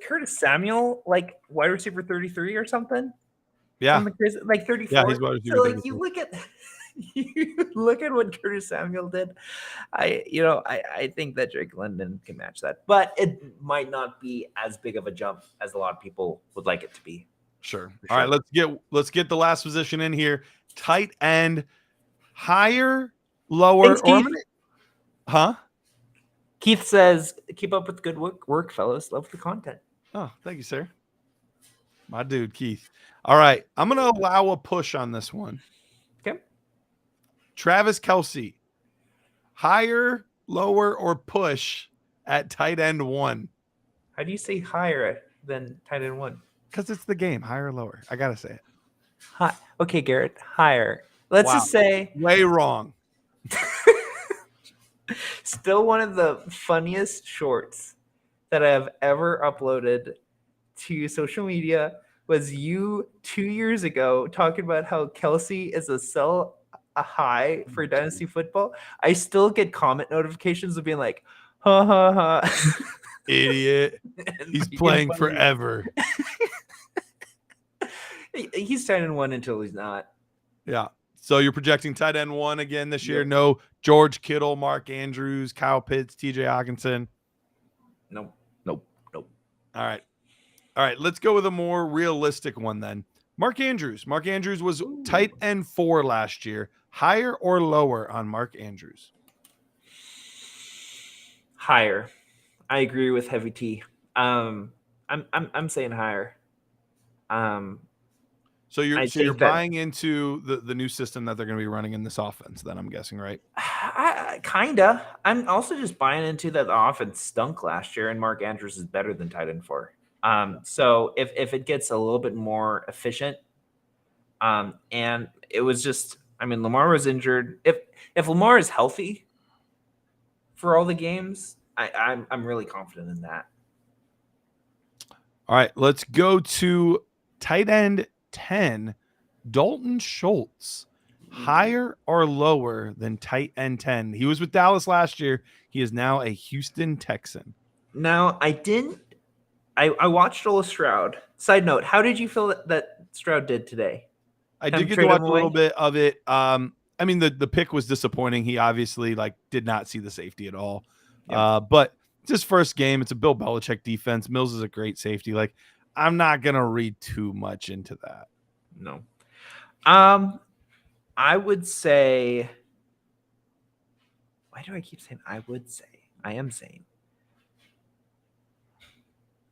Curtis Samuel like wide receiver 33 or something? Yeah, like 34. Yeah, he's wide receiver. So 33. like You look at what Curtis Samuel did. I think that Drake London can match that, but it might not be as big of a jump as a lot of people would like it to be. Sure. All right, let's get the last position in here. Tight end, higher, lower, Thanks, huh? Keith says, "Keep up with the good work, fellas. Love the content." Oh, thank you, sir. My dude, Keith. All right, I'm gonna allow a push on this one. Okay. Travis Kelce, higher, lower, or push at tight end 1? How do you say higher than tight end 1? Because it's the game, higher or lower. I gotta say it. Hi. Okay, Garrett, higher. Let's just say way wrong. Still one of the funniest shorts that I have ever uploaded to social media was you 2 years ago talking about how Kelce is a high for Dynasty Football. I still get comment notifications of being like, ha ha ha. Idiot. He's playing forever. He's tight end 1 until he's not. Yeah. So you're projecting tight end 1 again this year? No George Kittle, Mark Andrews, Kyle Pitts, TJ Hawkinson? Nope. All right. Let's go with a more realistic one then. Mark Andrews. Mark Andrews was tight end 4 last year. Higher or lower on Mark Andrews? Higher. I agree with Heavy T. I'm saying higher. So you're buying into the new system that they're going to be running in this offense, then, I'm guessing, right? Kinda. I'm also just buying into that the offense stunk last year, and Mark Andrews is better than tight end 4. So if it gets a little bit more efficient, and it was just, Lamar was injured. If Lamar is healthy for all the games, I'm really confident in that. All right, let's go to tight end 10, Dalton Schultz. Higher or lower than tight end 10? He was with Dallas last year. He is now a Houston Texan. Now, I watched Ola Stroud. Side note, how did you feel that Stroud did today? I did get to watch a little bit of it. The pick was disappointing. He obviously did not see the safety at all. Yep. But it's his first game. It's a Bill Belichick defense. Mills is a great safety. I'm not going to read too much into that. No. I would say, why do I keep saying I would say? I am saying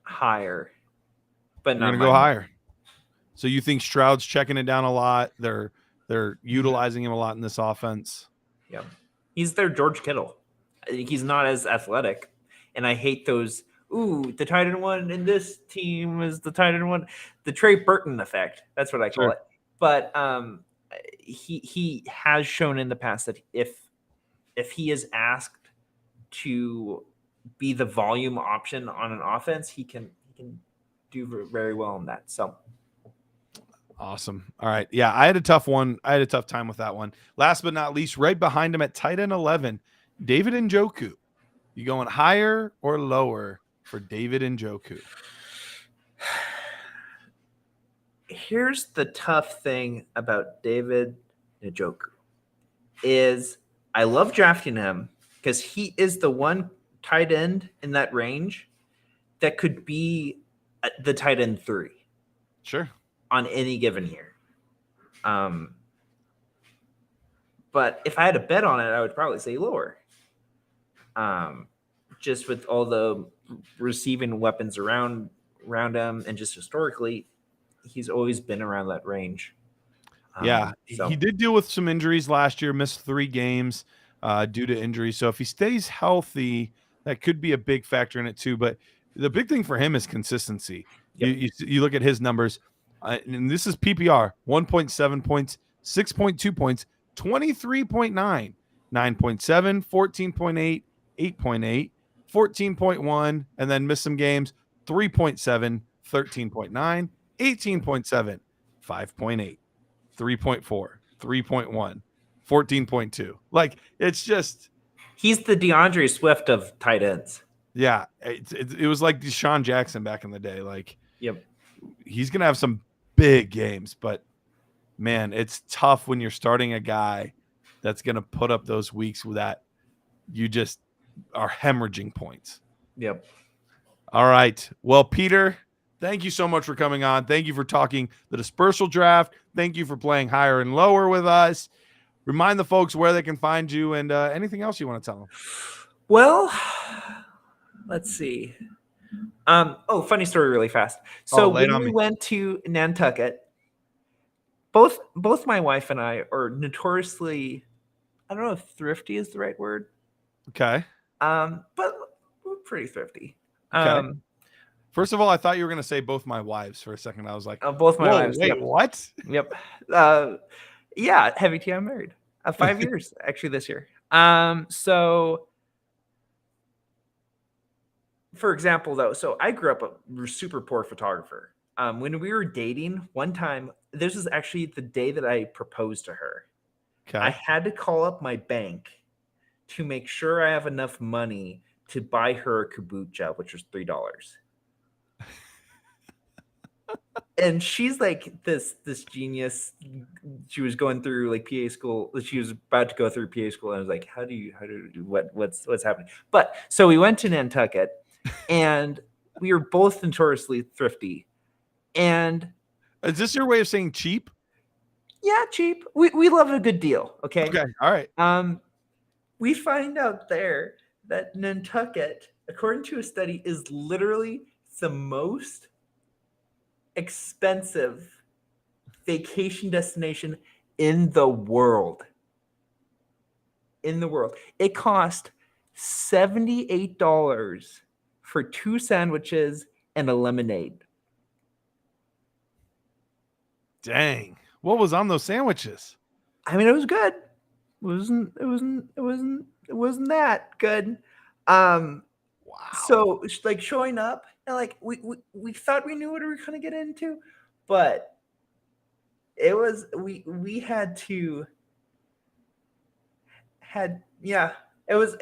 higher, but not going to go higher. So you think Stroud's checking it down a lot? They're utilizing him a lot in this offense. Yeah. He's their George Kittle. He's not as athletic. And I hate those, the tight end 1 in this team is the tight end 1. The Trey Burton effect. That's what I call it. But he has shown in the past that if he is asked to be the volume option on an offense, he can do very well in that. So awesome. All right. Yeah, I had a tough one. I had a tough time with that one. Last but not least, right behind him at tight end 11, David Njoku. You going higher or lower for David Njoku? Here's the tough thing about David Njoku is I love drafting him because he is the one tight end in that range that could be the tight end 3. Sure. On any given year. But if I had to bet on it, I would probably say lower. Just with all the receiving weapons around him, and just historically, he's always been around that range. He did deal with some injuries last year, missed 3 games due to injury. So if he stays healthy, that could be a big factor in it too. But the big thing for him is consistency. Yep. You look at his numbers, and this is PPR: 1.7 points, 6.2 points, 23.9, 9.7, 14.8, 8.8, 14.1, and then missed some games: 3.7, 13.9, 18.7, 5.8, 3.4, 3.1, 14.2. It's just, he's the DeAndre Swift of tight ends. Yeah, it was like Deshaun Jackson back in the day. Yep, he's gonna have some big games, but man, it's tough when you're starting a guy that's going to put up those weeks that you just are hemorrhaging points. Yep. All right. Well, Peter, thank you so much for coming on. Thank you for talking the dispersal draft. Thank you for playing higher and lower with us. Remind the folks where they can find you and anything else you want to tell them. Well, let's see. Funny story really fast. So when we went to Nantucket, both my wife and I are notoriously, I don't know if thrifty is the right word. Okay. But we're pretty thrifty. Okay. First of all, I thought you were going to say both my wives for a second. I was like, both my wives. Wait, yep. What? Yep. Yeah, heavy tea. I'm married. 5 years actually this year. So for example, though, so I grew up a super poor photographer. When we were dating one time, this was actually the day that I proposed to her. Okay. I had to call up my bank to make sure I have enough money to buy her a kombucha, which was $3. And she's like this genius. She was going through like PA school. She was about to go through PA school. And I was like, what's happening? But so we went to Nantucket and we were both notoriously thrifty. And is this your way of saying cheap? Yeah, cheap. We love a good deal. Okay. Okay. All right. We find out there that Nantucket, according to a study, is literally the most expensive vacation destination in the world. It cost $78 for 2 sandwiches and a lemonade. Dang. What was on those sandwiches? I mean, it was good. It wasn't that good. Wow. So like showing up and like we thought we knew what we were gonna get into, but it was we had it was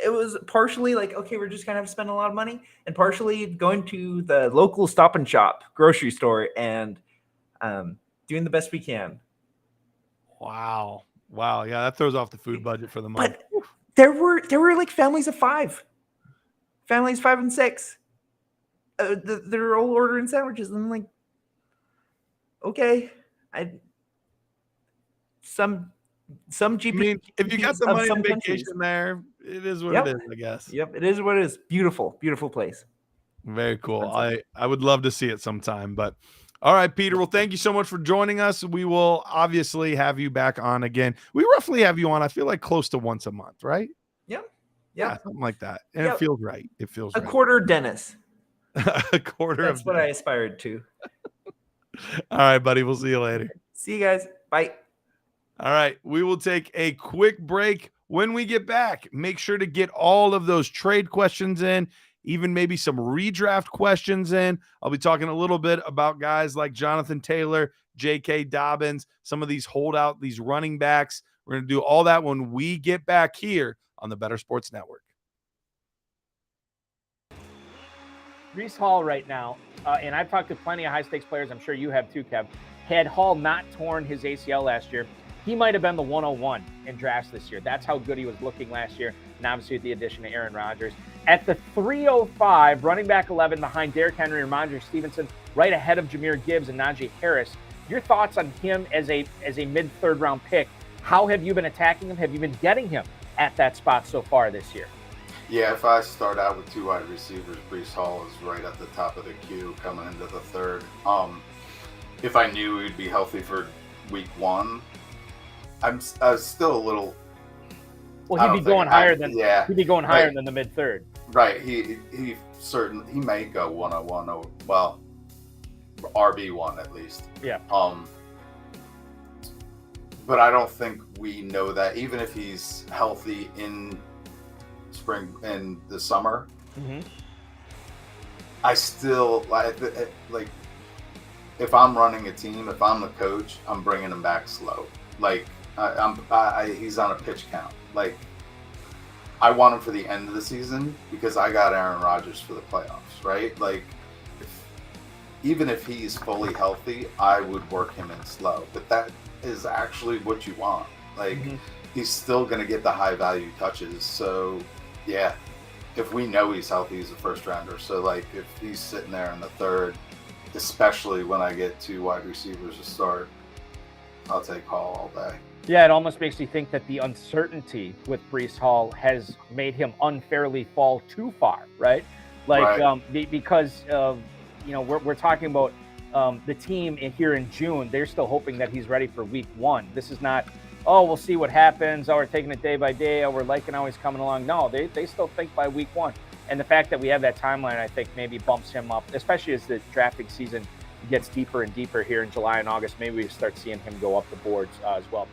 partially like, okay, we're just gonna have to spend a lot of money, and partially going to the local Stop and Shop grocery store and doing the best we can. Wow. Yeah, that throws off the food budget for the month. But there were like families of 5, families 5 and 6. They're all ordering sandwiches, and I'm like, okay, some GP. I mean, if you got the money on vacation there, it is what it is, I guess. Yep, it is what it is. Beautiful, beautiful place. Very cool. I would love to see it sometime, but all right, Peter. Well, thank you so much for joining us. We will obviously have you back on again. We roughly have you on, I feel like, close to once a month, right? Yep. Yeah, something like that. And it feels right. It feels a quarter Dennis. A quarter. That's what I aspired to. All right, buddy. We'll see you later. See you guys. Bye. All right. We will take a quick break. When we get back, make sure to get all of those trade questions in, even maybe some redraft questions in. I'll be talking a little bit about guys like Jonathan Taylor, J.K. Dobbins, some of these holdout, these running backs. We're going to do all that when we get back here on the Better Sports Network. Breece Hall right now, and I've talked to plenty of high-stakes players, I'm sure you have too, Kev. Had Hall not torn his ACL last year, he might have been the 101 in drafts this year. That's how good he was looking last year, and obviously with the addition of Aaron Rodgers. At the 305, running back 11 behind Derrick Henry and Ramondre Stevenson, right ahead of Jahmyr Gibbs and Najee Harris. Your thoughts on him as a mid-third round pick? How have you been attacking him? Have you been getting him at that spot so far this year? Yeah, if I start out with 2 wide receivers, Breece Hall is right at the top of the queue coming into the third. If I knew he'd be healthy for week 1, I'm still a little. Well, he'd be going higher than the mid-third. Right. He may go 101 or RB1 at least. Yeah. But I don't think we know that, even if he's healthy in spring and the summer. Mm-hmm. I still like if I'm running a team, if I'm the coach, I'm bringing him back slow. Like he's on a pitch count. Like I want him for the end of the season because I got Aaron Rodgers for the playoffs, right? Like even if he's fully healthy, I would work him in slow. But that is actually what you want. Like he's still going to get the high value touches. So, yeah, if we know he's healthy, he's a first rounder. So, like, if he's sitting there in the third, especially when I get 2 wide receivers to start, I'll take Hall all day. Yeah, it almost makes you think that the uncertainty with Breece Hall has made him unfairly fall too far, right? Like, right. Because we're talking about the team here in June. They're still hoping that he's ready for week 1. This is not, oh, we'll see what happens. Oh, we're taking it day by day. Oh, we're liking how he's coming along. No, they still think by week 1. And the fact that we have that timeline, I think, maybe bumps him up, especially as the drafting season gets deeper and deeper here in July and August. Maybe we start seeing him go up the boards as well.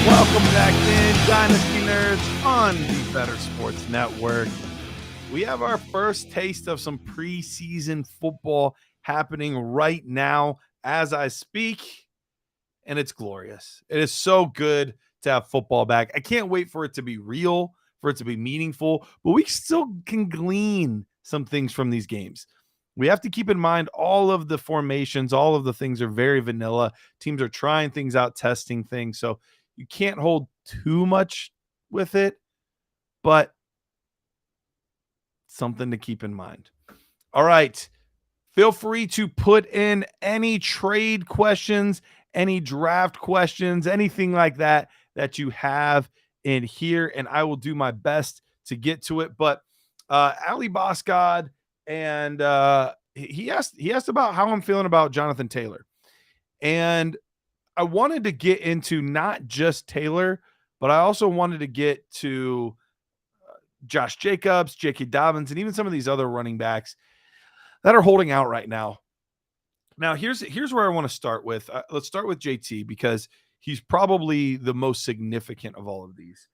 Welcome back in, Dynasty Nerds on the Better Sports Network. We have our first taste of some preseason football happening right now as I speak, and it's glorious. It is so good to have football back. I can't wait for it to be real, for it to be meaningful, but we still can glean some things from these games. We have to keep in mind all of the formations, all of the things are very vanilla. Teams are trying things out, testing things, so you can't hold too much with it, but something to keep in mind. All right. Feel free to put in any trade questions, any draft questions, anything like that you have in here, and I will do my best to get to it. But Ali Boskod, and he asked about how I'm feeling about Jonathan Taylor. And I wanted to get into not just Taylor, but I also wanted to get to Josh Jacobs, J.K. Dobbins, and even some of these other running backs that are holding out right now. Now, here's where I want to start with. Let's start with JT because he's probably the most significant of all of these.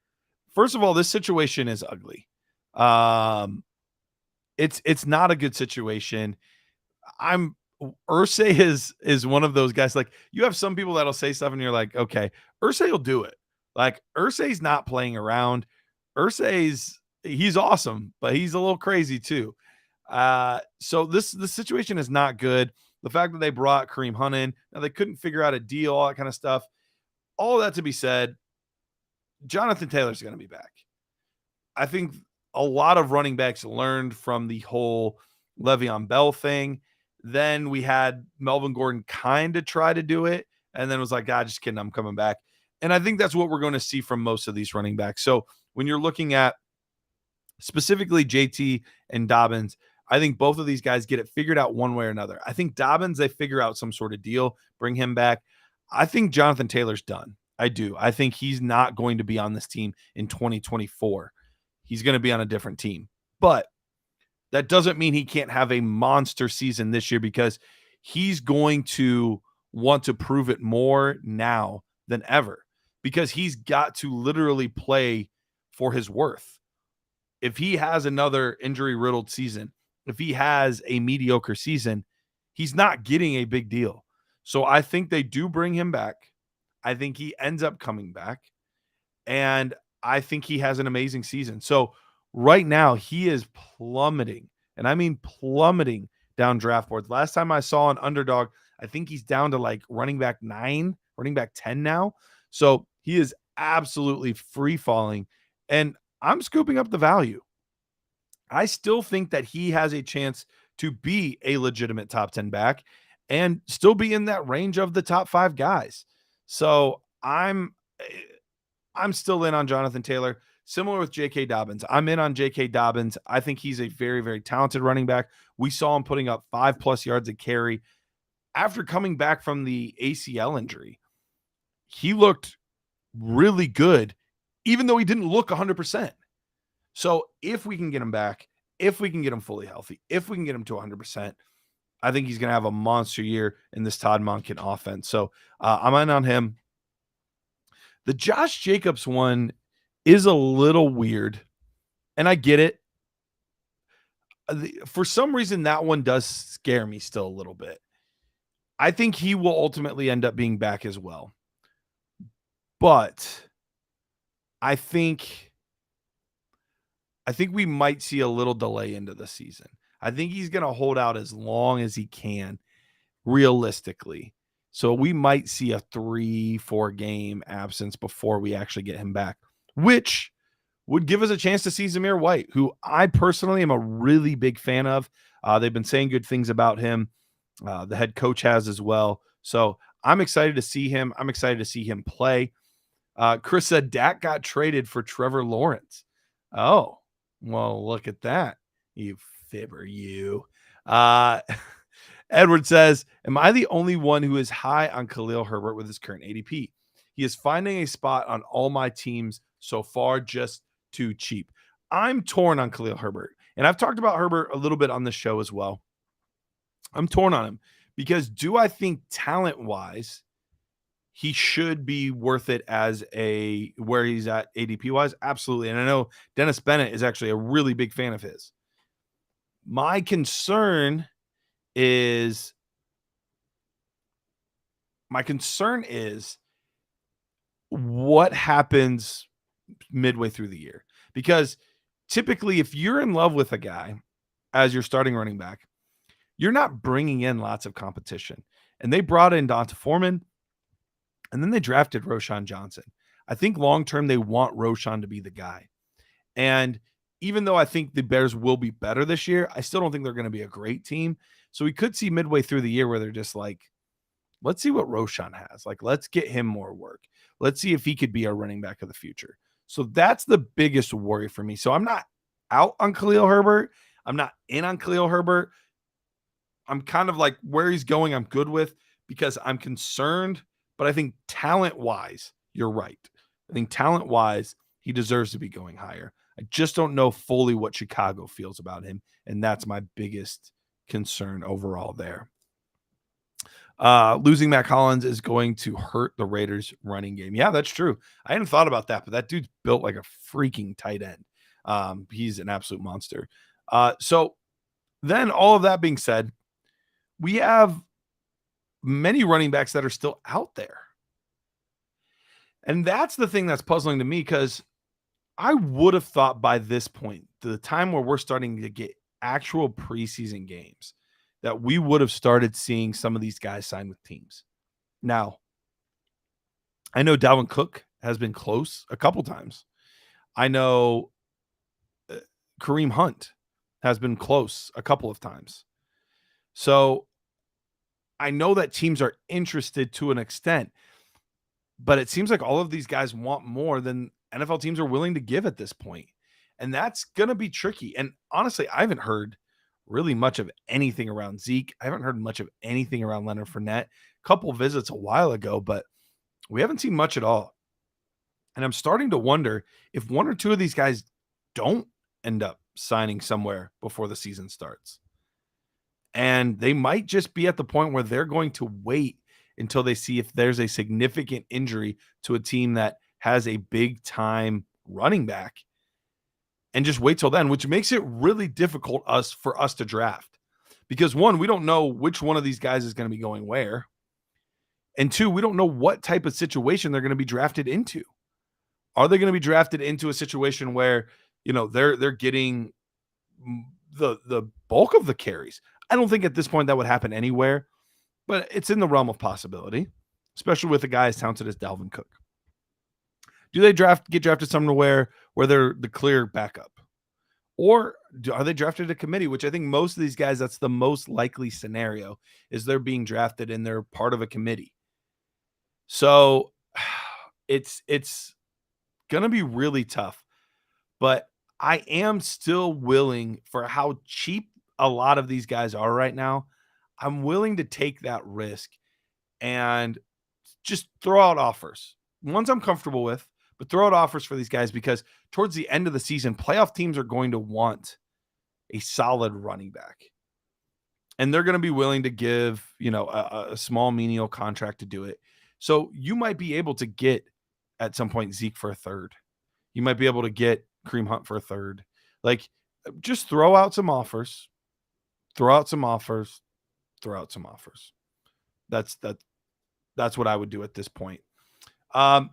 First of all, this situation is ugly. It's not a good situation. Irsay is one of those guys. Like, you have some people that'll say stuff and you're like, okay, Irsay will do it. Like, Irsay's not playing around. He's awesome, but he's a little crazy too. So the situation is not good. The fact that they brought Kareem Hunt in, now they couldn't figure out a deal, all that kind of stuff. All that to be said, Jonathan Taylor's going to be back. I think a lot of running backs learned from the whole Le'Veon Bell thing. Then we had Melvin Gordon kind of try to do it, and then was like, just kidding, I'm coming back. And I think that's what we're going to see from most of these running backs. So when you're looking at specifically JT and Dobbins, I think both of these guys get it figured out one way or another. I think Dobbins, they figure out some sort of deal, bring him back. I think Jonathan Taylor's done. I do. I think he's not going to be on this team in 2024. He's going to be on a different team. But that doesn't mean he can't have a monster season this year, because he's going to want to prove it more now than ever, because he's got to literally play for his worth. If he has another injury-riddled season, if he has a mediocre season, he's not getting a big deal. So I think they do bring him back. I think he ends up coming back, and I think he has an amazing season. So right now he is plummeting, and I mean plummeting down draft boards. Last time I saw an underdog, I think he's down to like running back 9, running back 10 now. So he is absolutely free falling, and I'm scooping up the value. I still think that he has a chance to be a legitimate top 10 back and still be in that range of the top 5 guys. So I'm still in on Jonathan Taylor. Similar with J.K. Dobbins. I'm in on J.K. Dobbins. I think he's a very, very talented running back. We saw him putting up 5+ yards a carry. After coming back from the ACL injury, he looked really good, even though he didn't look 100%. So if we can get him back, if we can get him fully healthy, if we can get him to 100%, I think he's going to have a monster year in this Todd Monken offense. So I'm in on him. The Josh Jacobs one is a little weird, and I get it. For some reason, that one does scare me still a little bit. I think he will ultimately end up being back as well. But I think we might see a little delay into the season. I think he's going to hold out as long as he can, realistically. So we might see a 3-4 game absence before we actually get him back, which would give us a chance to see Zamir White, who I personally am a really big fan of. They've been saying good things about him. The head coach has as well. So I'm excited to see him. I'm excited to see him play. Chris said Dak got traded for Trevor Lawrence. Oh, well, look at that. You fibber, you. Edward says, am I the only one who is high on Khalil Herbert with his current ADP? He is finding a spot on all my teams so far, just too cheap. I'm torn on Khalil Herbert, and I've talked about Herbert a little bit on the show as well. I'm torn on him because do I think talent-wise he should be worth it as where he's at ADP-wise? Absolutely. And I know Dennis Bennett is actually a really big fan of his. My concern is what happens midway through the year. Because typically if you're in love with a guy as your starting running back, you're not bringing in lots of competition. And they brought in Donta Foreman, and then they drafted Roschon Johnson. I think long-term they want Roschon to be the guy. And even though I think the Bears will be better this year, I still don't think they're going to be a great team. So we could see midway through the year where they're just like, let's see what Roschon has. Like, let's get him more work. Let's see if he could be our running back of the future. So that's the biggest worry for me. So I'm not out on Khalil Herbert. I'm not in on Khalil Herbert. I'm kind of like where he's going, I'm good with because I'm concerned. But I think talent-wise, you're right. I think talent-wise, he deserves to be going higher. I just don't know fully what Chicago feels about him, and that's my biggest concern overall there. Losing Matt Collins is going to hurt the Raiders' running game. Yeah, that's true. I hadn't thought about that, but that dude's built like a freaking tight end. He's an absolute monster. So then all of that being said, we have many running backs that are still out there. And that's the thing that's puzzling to me because I would have thought by this point, the time where we're starting to get actual preseason games, that we would have started seeing some of these guys sign with teams. Now, I know Dalvin Cook has been close a couple times. I know Kareem Hunt has been close a couple of times. So I know that teams are interested to an extent, but it seems like all of these guys want more than NFL teams are willing to give at this point. And that's going to be tricky. And honestly, I haven't heard really much of anything around Zeke. I haven't heard much of anything around Leonard Fournette. A couple visits a while ago, but we haven't seen much at all. And I'm starting to wonder if one or two of these guys don't end up signing somewhere before the season starts. And they might just be at the point where they're going to wait until they see if there's a significant injury to a team that has a big time running back and just wait till then, which makes it really difficult for us to draft. Because one, we don't know which one of these guys is going to be going where. And two, we don't know what type of situation they're going to be drafted into. Are they going to be drafted into a situation where, they're getting the bulk of the carries? I don't think at this point that would happen anywhere, but it's in the realm of possibility, especially with a guy as talented as Dalvin Cook. Do they get drafted somewhere where they're the clear backup? Or are they drafted a committee, which I think most of these guys, that's the most likely scenario, is they're being drafted and they're part of a committee. So it's going to be really tough, but I am still willing, for how cheap a lot of these guys are right now, I'm willing to take that risk and just throw out offers. Ones I'm comfortable with, but throw out offers for these guys because towards the end of the season, playoff teams are going to want a solid running back. And they're going to be willing to give, a small menial contract to do it. So you might be able to get at some point Zeke for a third. You might be able to get Kareem Hunt for a third. Like, just throw out some offers. Throw out some offers. Throw out some offers. That's what I would do at this point. So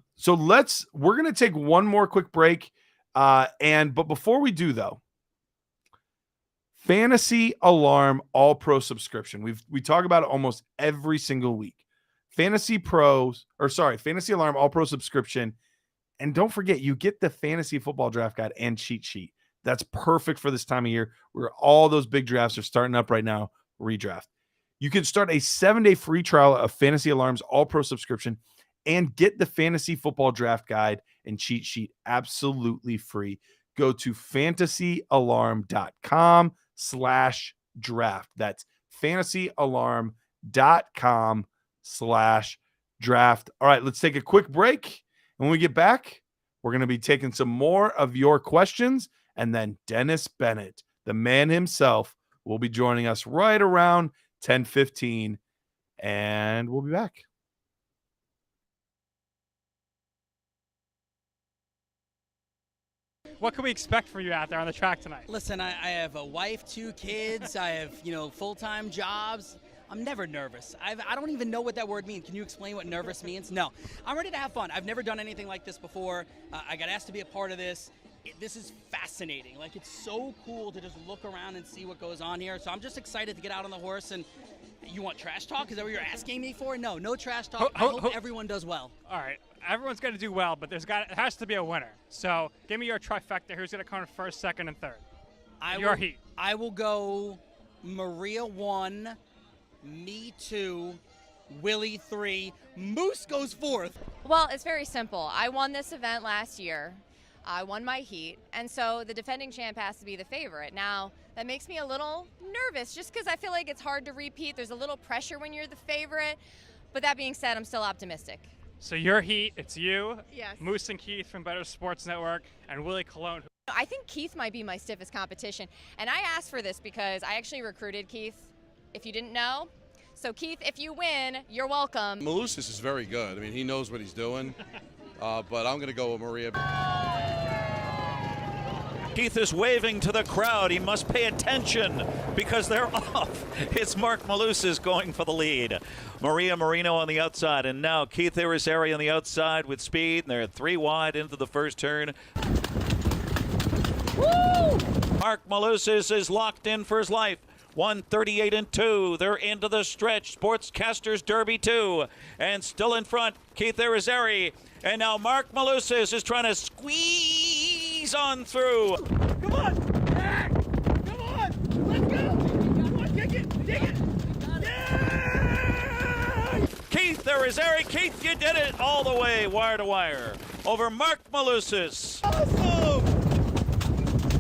we're going to take one more quick break. But before we do though, Fantasy Alarm All-Pro subscription. We talk about it almost every single week. Fantasy Alarm All-Pro subscription. And don't forget, you get the Fantasy Football Draft Guide and cheat sheet. That's perfect for this time of year where all those big drafts are starting up right now. Redraft. You can start a 7-day free trial of Fantasy Alarm's All-Pro subscription and get the Fantasy Football Draft Guide and cheat sheet absolutely free. Go to fantasyalarm.com/draft. That's fantasyalarm.com/draft. All right, let's take a quick break. When we get back, we're going to be taking some more of your questions, and then Dennis Bennett, the man himself, will be joining us right around 10:15, and we'll be back. What can we expect from you out there on the track tonight? Listen, I have a wife, 2 kids. I have, full-time jobs. I'm never nervous. I don't even know what that word means. Can you explain what nervous means? No. I'm ready to have fun. I've never done anything like this before. I got asked to be a part of this. This is fascinating. Like, it's so cool to just look around and see what goes on here. So I'm just excited to get out on the horse. And you want trash talk? Is that what you're asking me for? No trash talk. I hope everyone does well. All right. Everyone's going to do well, but it has to be a winner. So give me your trifecta. Who's going to come in first, second, and third? Your heat. I will go Maria 1, me 2, Willie 3, Moose goes 4th. Well, it's very simple. I won this event last year. I won my heat, and so the defending champ has to be the favorite. Now, that makes me a little nervous just because I feel like it's hard to repeat. There's a little pressure when you're the favorite, but that being said, I'm still optimistic. So your heat, it's you, yes. Moose and Keith from Better Sports Network, and Willie Colon. I think Keith might be my stiffest competition, and I asked for this because I actually recruited Keith, if you didn't know. So Keith, if you win, you're welcome. Malusis is very good. I mean, he knows what he's doing, but I'm going to go with Maria. Keith is waving to the crowd. He must pay attention because they're off. It's Mark Malusis going for the lead. Maria Marino on the outside, and now Keith Irizarry on the outside with speed, and they're 3 wide into the first turn. Woo! Mark Malusis is locked in for his life. 138 and 2. They're into the stretch. Sportscasters Derby 2. And still in front, Keith Irizarry. And now Mark Malusis is trying to squeeze on through. Come on! Back! Come on! Let's go! Come on, kick it! Dig it! Yeah! Keith Irizarry. Keith, you did it all the way, wire to wire, over Mark Malusis. Awesome!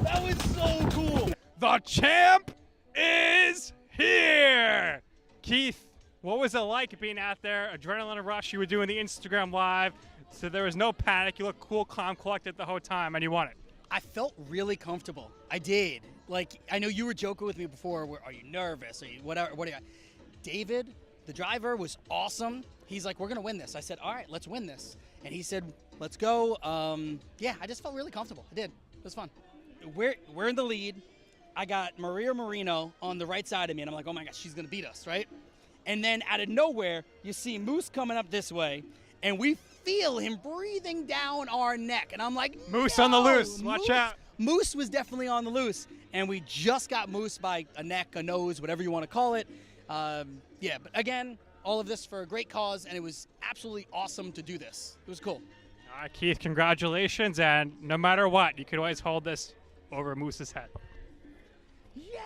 That was so cool! The champ is here! Keith, what was it like being out there? Adrenaline rush, you were doing the Instagram Live, so there was no panic. You looked cool, calm, collected the whole time, and you won it. I felt really comfortable. I did. Like, I know you were joking with me before. Are you nervous? Are you whatever? What are you? David, the driver, was awesome. He's like, we're going to win this. I said, all right, let's win this. And he said, let's go. Yeah, I just felt really comfortable. I did. It was fun. We're in the lead. I got Maria Marino on the right side of me, and I'm like, oh my gosh, she's going to beat us, right? And then out of nowhere, you see Moose coming up this way, and we feel him breathing down our neck. And I'm like, Moose no! on the loose. Watch out. Moose was definitely on the loose, and we just got Moose by a neck, a nose, whatever you want to call it. Yeah, but again, all of this for a great cause, and it was absolutely awesome to do this. It was cool. All right, Keith, congratulations, and no matter what, you could always hold this over Moose's head. Yeah!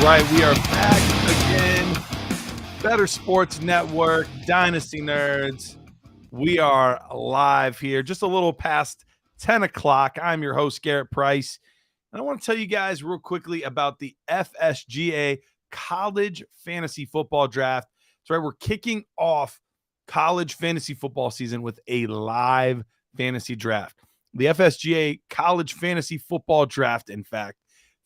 Right, we are back again. Better Sports Network, Dynasty Nerds. We are live here, just a little past 10 o'clock. I'm your host, Garret Price. And I want to tell you guys real quickly about the FSGA College Fantasy Football Draft. That's right, we're kicking off college fantasy football season with a live fantasy draft. The FSGA College Fantasy Football Draft, in fact,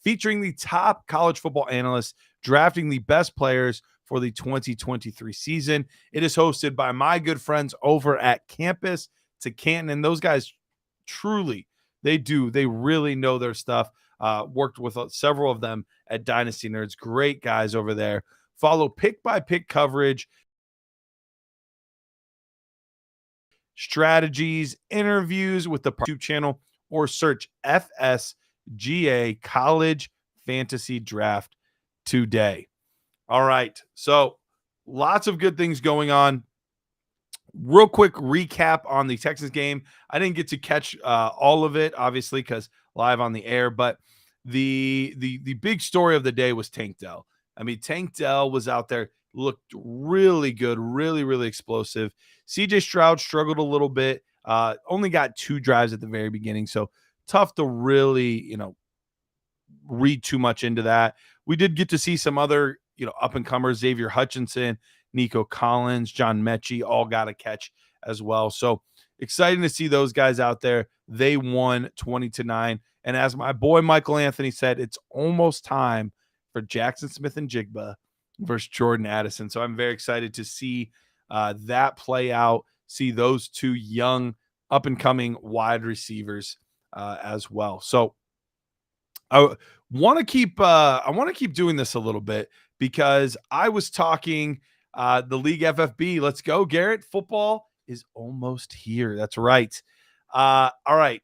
featuring the top college football analysts drafting the best players for the 2023 season. It is hosted by my good friends over at Campus to Canton, and those guys truly, they really know their stuff. Worked with several of them at Dynasty Nerds. Great guys over there. Follow pick by pick coverage, strategies, interviews with the YouTube channel, or search FSGA College Fantasy Draft today. All right. So lots of good things going on. Real quick recap on the Texans game. I didn't get to catch all of it, obviously, because live on the air, but the big story of the day was Tank Dell. I mean, Tank Dell was out there, looked really good, really, really explosive. CJ Stroud struggled a little bit, only got 2 drives at the very beginning, so tough to really, read too much into that. We did get to see some other, up-and-comers, Xavier Hutchinson, Nico Collins, John Mechie, all got a catch as well. So exciting to see those guys out there. They won 20-9. And as my boy Michael Anthony said, it's almost time for Jackson Smith and Jigba versus Jordan Addison. So I'm very excited to see that play out, see those 2 young up-and-coming wide receivers as well. So I want to keep doing this a little bit because I was talking the league FFB. Let's go, Garrett. Football is almost here. That's right. All right.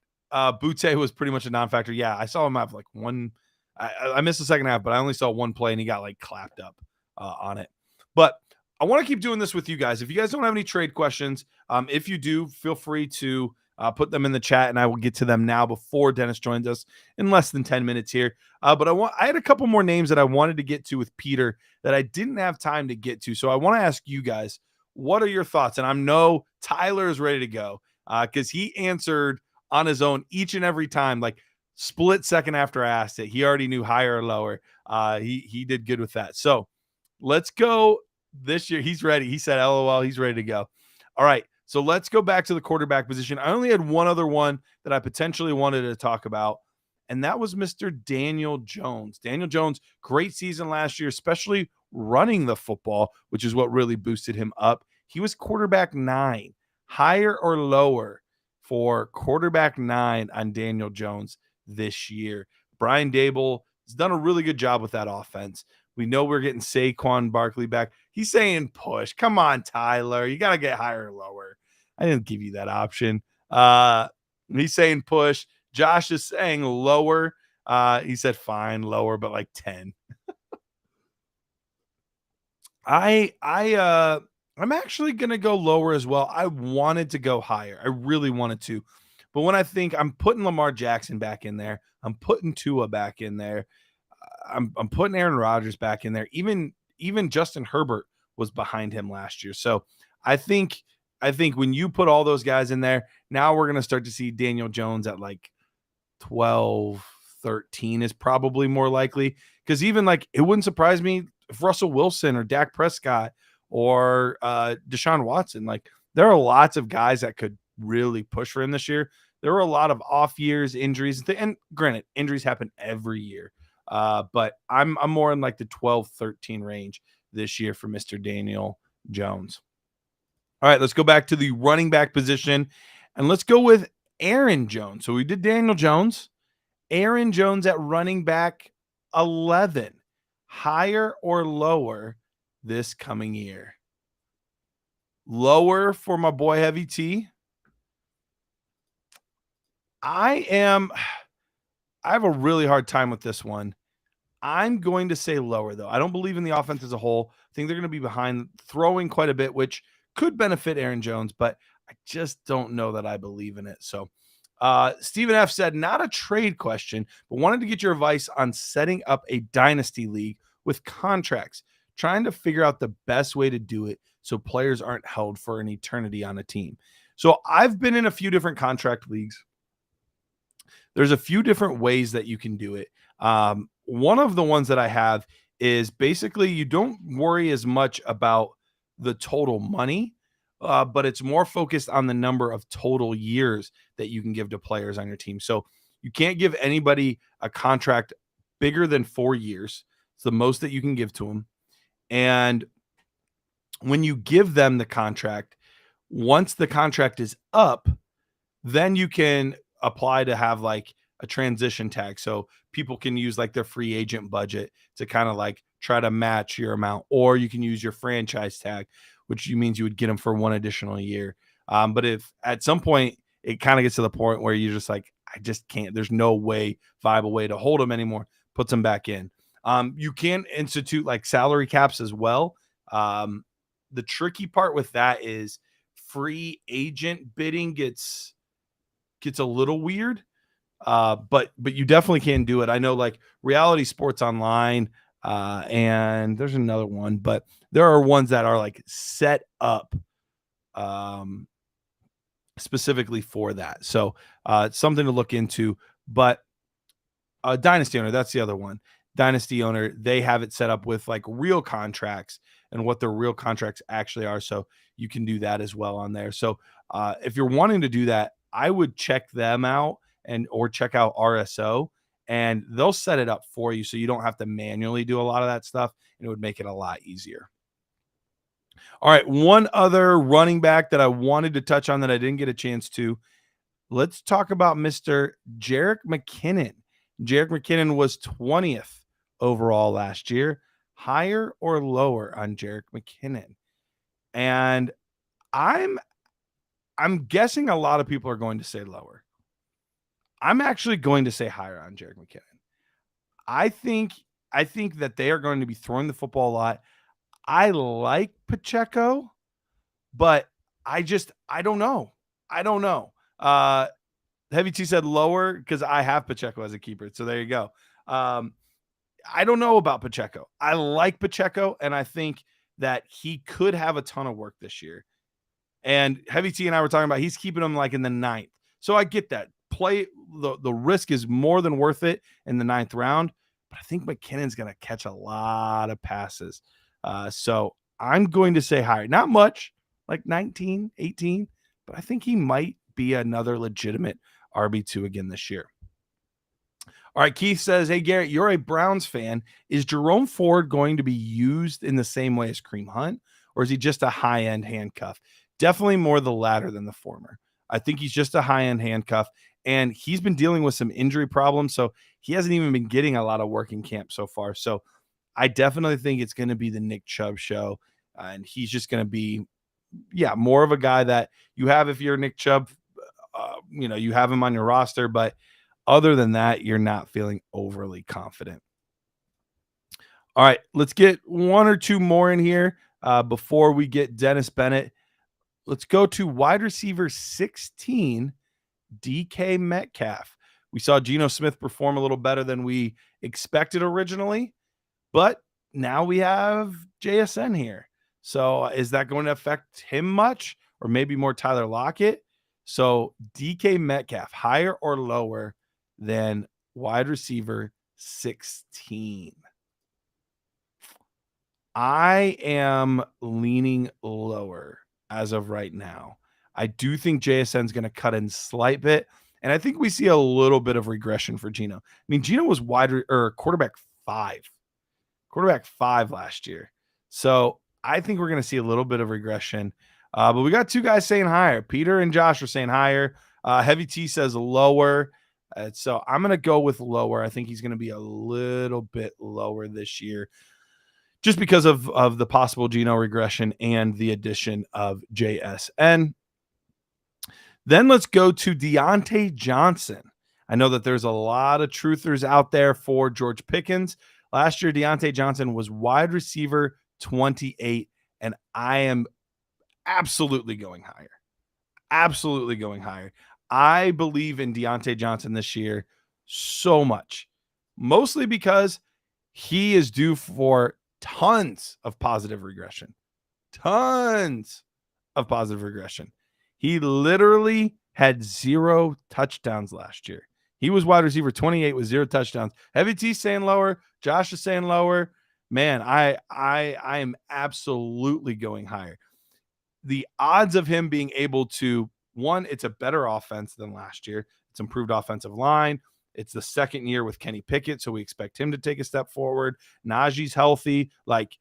Butte was pretty much a non-factor. Yeah, I saw him have like one. I missed the second half, but I only saw one play and he got like clapped up on it. But I want to keep doing this with you guys. If you guys don't have any trade questions, if you do, feel free to put them in the chat, and I will get to them now before Dennis joins us in less than 10 minutes here. But I had a couple more names that I wanted to get to with Peter that I didn't have time to get to. So I want to ask you guys, what are your thoughts? And I know Tyler is ready to go because he answered on his own each and every time, like split second after I asked it. He already knew higher or lower. He did good with that. So let's go this year. He's ready. He said, LOL, he's ready to go. All right. So let's go back to the quarterback position. I only had one other one that I potentially wanted to talk about, and that was Mr. Daniel Jones. Daniel Jones, great season last year, especially running the football, which is what really boosted him up. He was quarterback 9, higher or lower for quarterback 9 on Daniel Jones this year. Brian Dable has done a really good job with that offense. We know we're getting Saquon Barkley back. He's saying push. Come on, Tyler. You got to get higher or lower. I didn't give you that option. He's saying push. Josh is saying lower. He said fine, lower, but like 10. I'm actually going to go lower as well. I wanted to go higher. I really wanted to. But when I think I'm putting Lamar Jackson back in there, I'm putting Tua back in there. I'm putting Aaron Rodgers back in there. Even Justin Herbert was behind him last year. So I think when you put all those guys in there, now we're going to start to see Daniel Jones at like 12, 13 is probably more likely. Because even like it wouldn't surprise me if Russell Wilson or Dak Prescott or Deshaun Watson, like there are lots of guys that could really push for him this year. There were a lot of off years, injuries, and granted, injuries happen every year. But I'm more in like the 12, 13 range this year for Mr. Daniel Jones. All right, let's go back to the running back position, and let's go with Aaron Jones. So we did Daniel Jones. Aaron Jones at running back 11, higher or lower this coming year? Lower for my boy Heavy T. I have a really hard time with this one. I'm going to say lower, though. I don't believe in the offense as a whole. I think they're going to be behind throwing quite a bit, which could benefit Aaron Jones, but I just don't know that I believe in it. So Stephen F. said, not a trade question, but wanted to get your advice on setting up a dynasty league with contracts, trying to figure out the best way to do it so players aren't held for an eternity on a team. So I've been in a few different contract leagues. There's a few different ways that you can do it. One of the ones that I have is basically you don't worry as much about the total money, but it's more focused on the number of total years that you can give to players on your team. So you can't give anybody a contract bigger than 4 years. It's the most that you can give to them. And when you give them the contract, once the contract is up, then you can apply to have like a transition tag. So people can use like their free agent budget to kind of like try to match your amount, or you can use your franchise tag, which means you would get them for one additional year. But if at some point it kind of gets to the point where you're just like, I just can't, there's no viable way to hold them anymore, puts them back in. You can institute like salary caps as well. The tricky part with that is free agent bidding gets a little weird. But you definitely can do it. I know like Reality Sports Online, and there's another one, but there are ones that are like set up specifically for that. So it's something to look into. But Dynasty Owner, that's the other one. Dynasty Owner, they have it set up with like real contracts and what their real contracts actually are. So you can do that as well on there. So if you're wanting to do that, I would check them out or check out RSO, and they'll set it up for you so you don't have to manually do a lot of that stuff, and it would make it a lot easier. All right, one other running back that I wanted to touch on that I didn't get a chance to. Let's talk about Mr. Jerick McKinnon. Jerick McKinnon was 20th overall last year. Higher or lower on Jerick McKinnon? And I'm guessing a lot of people are going to say lower. I'm actually going to say higher on Jerick McKinnon. I think that they are going to be throwing the football a lot. I like Pacheco, but I don't know. Heavy T said lower because I have Pacheco as a keeper. So there you go. I don't know about Pacheco. I like Pacheco, and I think that he could have a ton of work this year. And Heavy T and I were talking about he's keeping him like in the 9th. So I get that. The risk is more than worth it in the 9th round, but I think McKinnon's going to catch a lot of passes. So I'm going to say higher. Not much, like 19, 18, but I think he might be another legitimate RB2 again this year. All right, Keith says, hey, Garrett, you're a Browns fan. Is Jerome Ford going to be used in the same way as Kareem Hunt, or is he just a high-end handcuff? Definitely more the latter than the former. I think he's just a high-end handcuff, and he's been dealing with some injury problems, so he hasn't even been getting a lot of work in camp so far. So I definitely think it's going to be the Nick Chubb show, and he's just going to be, more of a guy that you have if you're Nick Chubb. You have him on your roster, but other than that, you're not feeling overly confident. All right, let's get one or two more in here before we get Dennis Bennett. Let's go to wide receiver 16, DK Metcalf. We saw Geno Smith perform a little better than we expected originally, but now we have JSN here. So is that going to affect him much, or maybe more Tyler Lockett? So DK Metcalf, higher or lower than wide receiver 16? I am leaning lower as of right now. I do think JSN is going to cut in slight bit, and I think we see a little bit of regression for Geno. I mean, Geno was quarterback 5 last year. So I think we're going to see a little bit of regression. But we got two guys saying higher. Peter and Josh are saying higher. Heavy T says lower. So I'm going to go with lower. I think he's going to be a little bit lower this year, just because of the possible Geno regression and the addition of JSN. Then let's go to Deontay Johnson. I know that there's a lot of truthers out there for George Pickens. Last year, Deontay Johnson was wide receiver 28, and I am absolutely going higher. Absolutely going higher. I believe in Deontay Johnson this year so much, mostly because he is due for tons of positive regression. He literally had 0 touchdowns last year. He was wide receiver 28 with 0 touchdowns. Heavy T saying lower. Josh is saying lower. Man, I am absolutely going higher. The odds of him being able to, one, it's a better offense than last year. It's improved offensive line. It's the second year with Kenny Pickett, so we expect him to take a step forward. Najee's healthy. Like,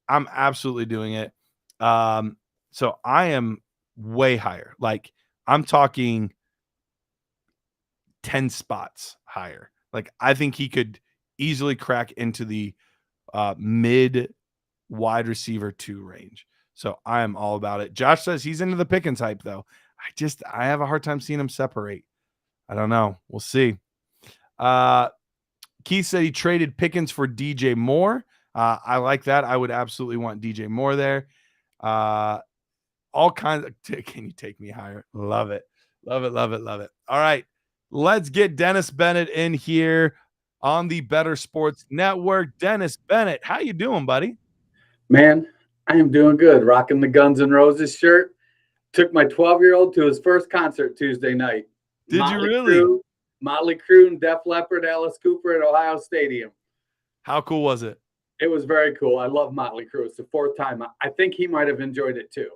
I'm absolutely doing it. So I am way higher. Like I'm talking 10 spots higher. Like I think he could easily crack into the mid wide receiver 2 range. So I am all about it. Josh says he's into the Pickens hype though. I have a hard time seeing him separate. I don't know. We'll see. Keith said he traded Pickens for DJ Moore. I like that. I would absolutely want DJ Moore there. All kinds of, can you take me higher? Love it. Love it. Love it. Love it. All right. Let's get Dennis Bennett in here on the Better Sports Network. Dennis Bennett, how you doing, buddy? Man, I am doing good. Rocking the Guns N' Roses shirt. Took my 12-year-old to his first concert Tuesday night. Did you really? Motley Crue and Def Leppard, Alice Cooper at Ohio Stadium. How cool was it? It was very cool. I love Motley Crue. It's the 4th time. I think he might have enjoyed it too.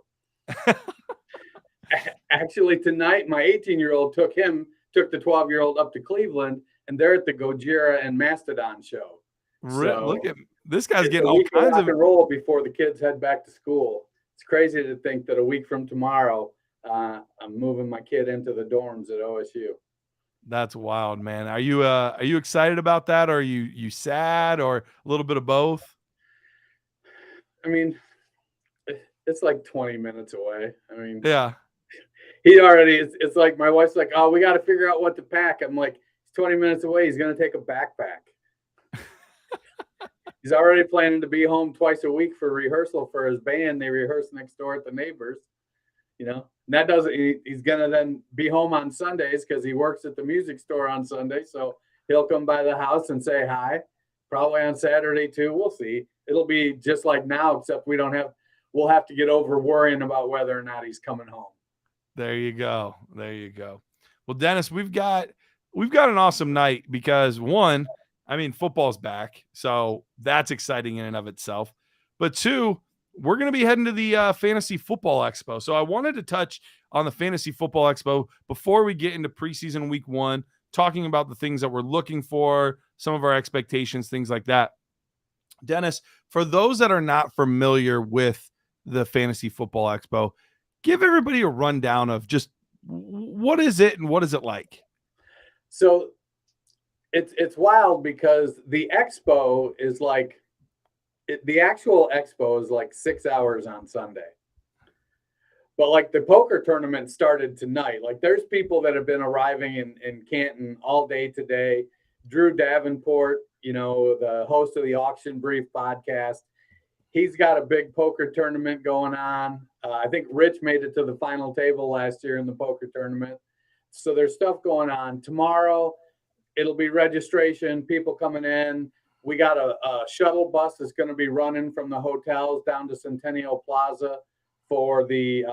Actually, tonight, my 18-year-old took the 12-year-old up to Cleveland, and they're at the Gojira and Mastodon show. So, look at this guy's getting all kinds rock of and roll before the kids head back to school. It's crazy to think that a week from tomorrow, I'm moving my kid into the dorms at OSU. That's wild, man. Are you excited about that? Or are you sad or a little bit of both? I mean, it's like 20 minutes away. I mean, yeah. It's like my wife's like, oh, we got to figure out what to pack. I'm like, he's 20 minutes away. He's going to take a backpack. He's already planning to be home twice a week for rehearsal for his band. They rehearse next door at the neighbors, and that he's going to then be home on Sundays because he works at the music store on Sunday. So he'll come by the house and say hi, probably on Saturday too. We'll see. It'll be just like now, except we'll have to get over worrying about whether or not he's coming home. There you go. There you go. Well, Dennis, we've got an awesome night because one, I mean, football's back. So that's exciting in and of itself. But two, we're going to be heading to the Fantasy Football Expo. So I wanted to touch on the Fantasy Football Expo before we get into preseason week 1, talking about the things that we're looking for, some of our expectations, things like that. Dennis, for those that are not familiar with the Fantasy Football Expo, give everybody a rundown of just what is it and what is it like? So it's wild because the expo is like the actual expo is like 6 hours on Sunday. But like the poker tournament started tonight. Like there's people that have been arriving in Canton all day today. Drew Davenport, the host of the Auction Brief podcast, he's got a big poker tournament going on. I think Rich made it to the final table last year in the poker tournament. So there's stuff going on. Tomorrow, it'll be registration, people coming in. We got a shuttle bus that's going to be running from the hotels down to Centennial Plaza for the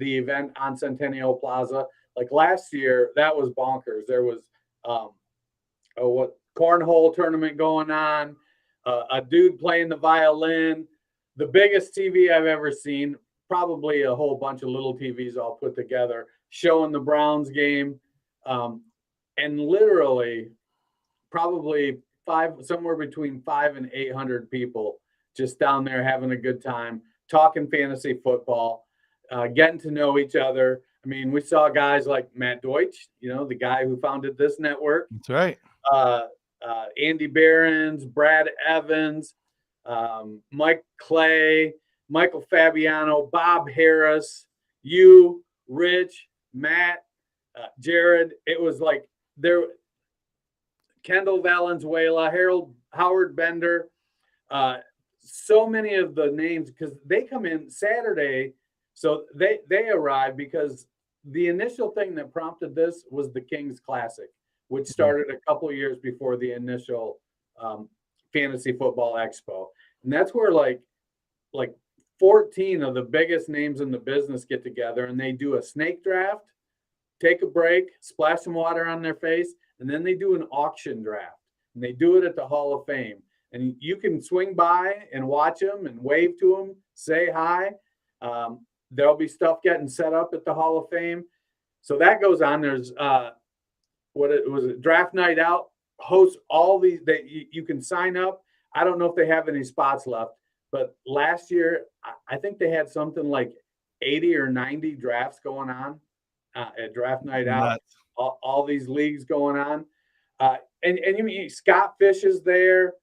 event on Centennial Plaza. Like last year, that was bonkers. There was cornhole tournament going on, a dude playing the violin, the biggest TV I've ever seen, probably a whole bunch of little TVs all put together, showing the Browns game. And literally probably somewhere between 500 and 800 people just down there having a good time, talking fantasy football, getting to know each other. I mean, we saw guys like Matt Deutsch, the guy who founded this network. That's right. Andy Behrens, Brad Evans, Mike Clay, Michael Fabiano, Bob Harris, you, Rich, Matt, Jared. It was like Kendall Valenzuela, Howard Bender, so many of the names because they come in Saturday. So they arrive because the initial thing that prompted this was the Kings Classic, which started a couple of years before the initial Fantasy Football Expo. And that's where like 14 of the biggest names in the business get together and they do a snake draft, take a break, splash some water on their face, and then they do an auction draft. And they do it at the Hall of Fame. And you can swing by and watch them and wave to them, say hi. There'll be stuff getting set up at the Hall of Fame. So that goes on. There's draft night out, hosts all these that you can sign up. I don't know if they have any spots left, but last year I think they had something like 80 or 90 drafts going on at draft night out. All these leagues going on, and you mean Scott Fish is there.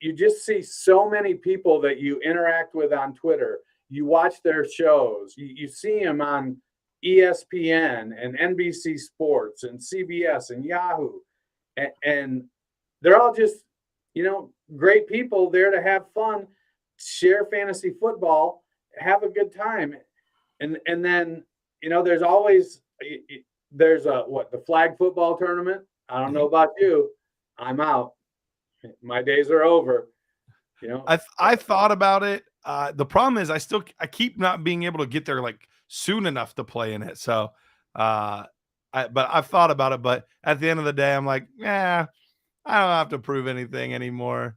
You just see so many people that you interact with on Twitter. You watch their shows. You see them on ESPN and NBC Sports and CBS and Yahoo, and they're all just, great people there to have fun, share fantasy football, have a good time, and then there's always the flag football tournament. I don't know about you, I'm out. My days are over. I thought about it. The problem is I keep not being able to get there like soon enough to play in it. So, but I've thought about it. But at the end of the day, I'm like, I don't have to prove anything anymore.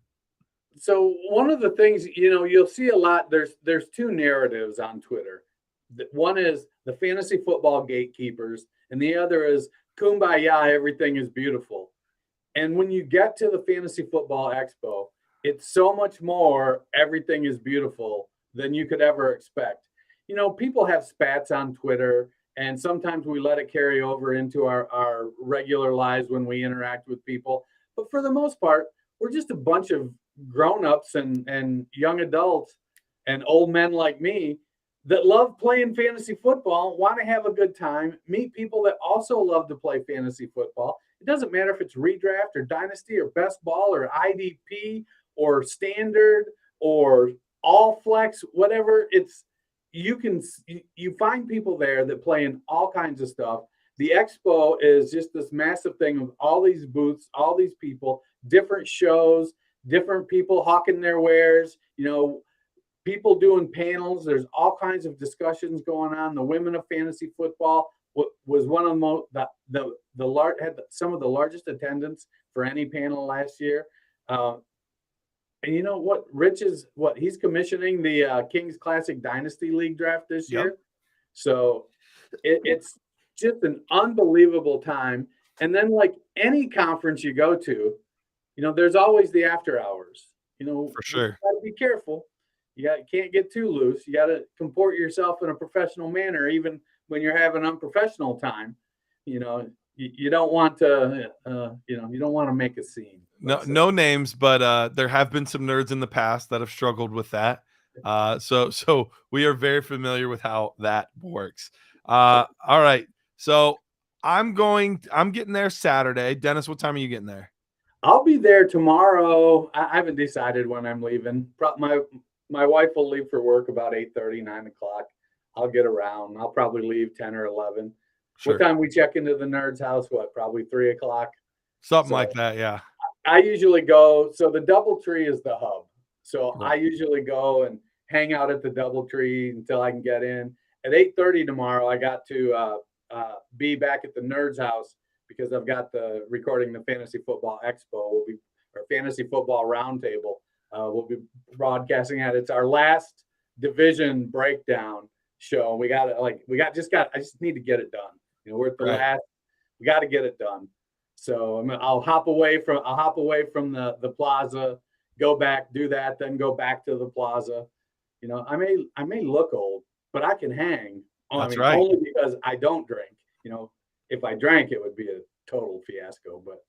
So one of the things you'll see a lot. There's two narratives on Twitter. One is the fantasy football gatekeepers, and the other is kumbaya, everything is beautiful. And when you get to the Fantasy Football Expo, it's so much more everything is beautiful than you could ever expect. People have spats on Twitter, and sometimes we let it carry over into our regular lives when we interact with people. But for the most part, we're just a bunch of grown-ups and young adults and old men like me that love playing fantasy football, want to have a good time, meet people that also love to play fantasy football. It doesn't matter if it's redraft or dynasty or best ball or IDP or standard or all flex, whatever. You find people there that play in all kinds of stuff. The expo is just this massive thing of all these booths, all these people, different shows, different people hawking their wares, people doing panels. There's all kinds of discussions going on. The Women of Fantasy Football was one of the most, had some of the largest attendance for any panel last year. And you know what? Rich is he's commissioning the Kings Classic Dynasty League draft this year. So it's just an unbelievable time. And then like any conference you go to, there's always the after hours, for sure. You gotta be careful. You can't get too loose. You got to comport yourself in a professional manner, even when you're having unprofessional time. You don't want to, you don't want to make a scene. No names, but there have been some nerds in the past that have struggled with that. So we are very familiar with how that works. All right. So I'm getting there Saturday. Dennis, what time are you getting there? I'll be there tomorrow. I haven't decided when I'm leaving. My wife will leave for work about 8:30, 9 o'clock. I'll get around. I'll probably leave 10 or 11. Sure. What time we check into the nerd's house? Probably 3 o'clock? Something like that, yeah. I usually go. So the DoubleTree is the hub. So I usually go and hang out at the DoubleTree until I can get in. At 8:30 tomorrow, I got to be back at the nerd's house because I've got recording the Fantasy Football Expo. Our Fantasy Football Roundtable. We'll be broadcasting at. It's our last division breakdown show. I just need to get it done. We're at the last. We got to get it done. So I'll hop away from the plaza, go back, do that, then go back to the plaza. I may look old, but I can hang. That's right. Only because I don't drink. If I drank, it would be a total fiasco. But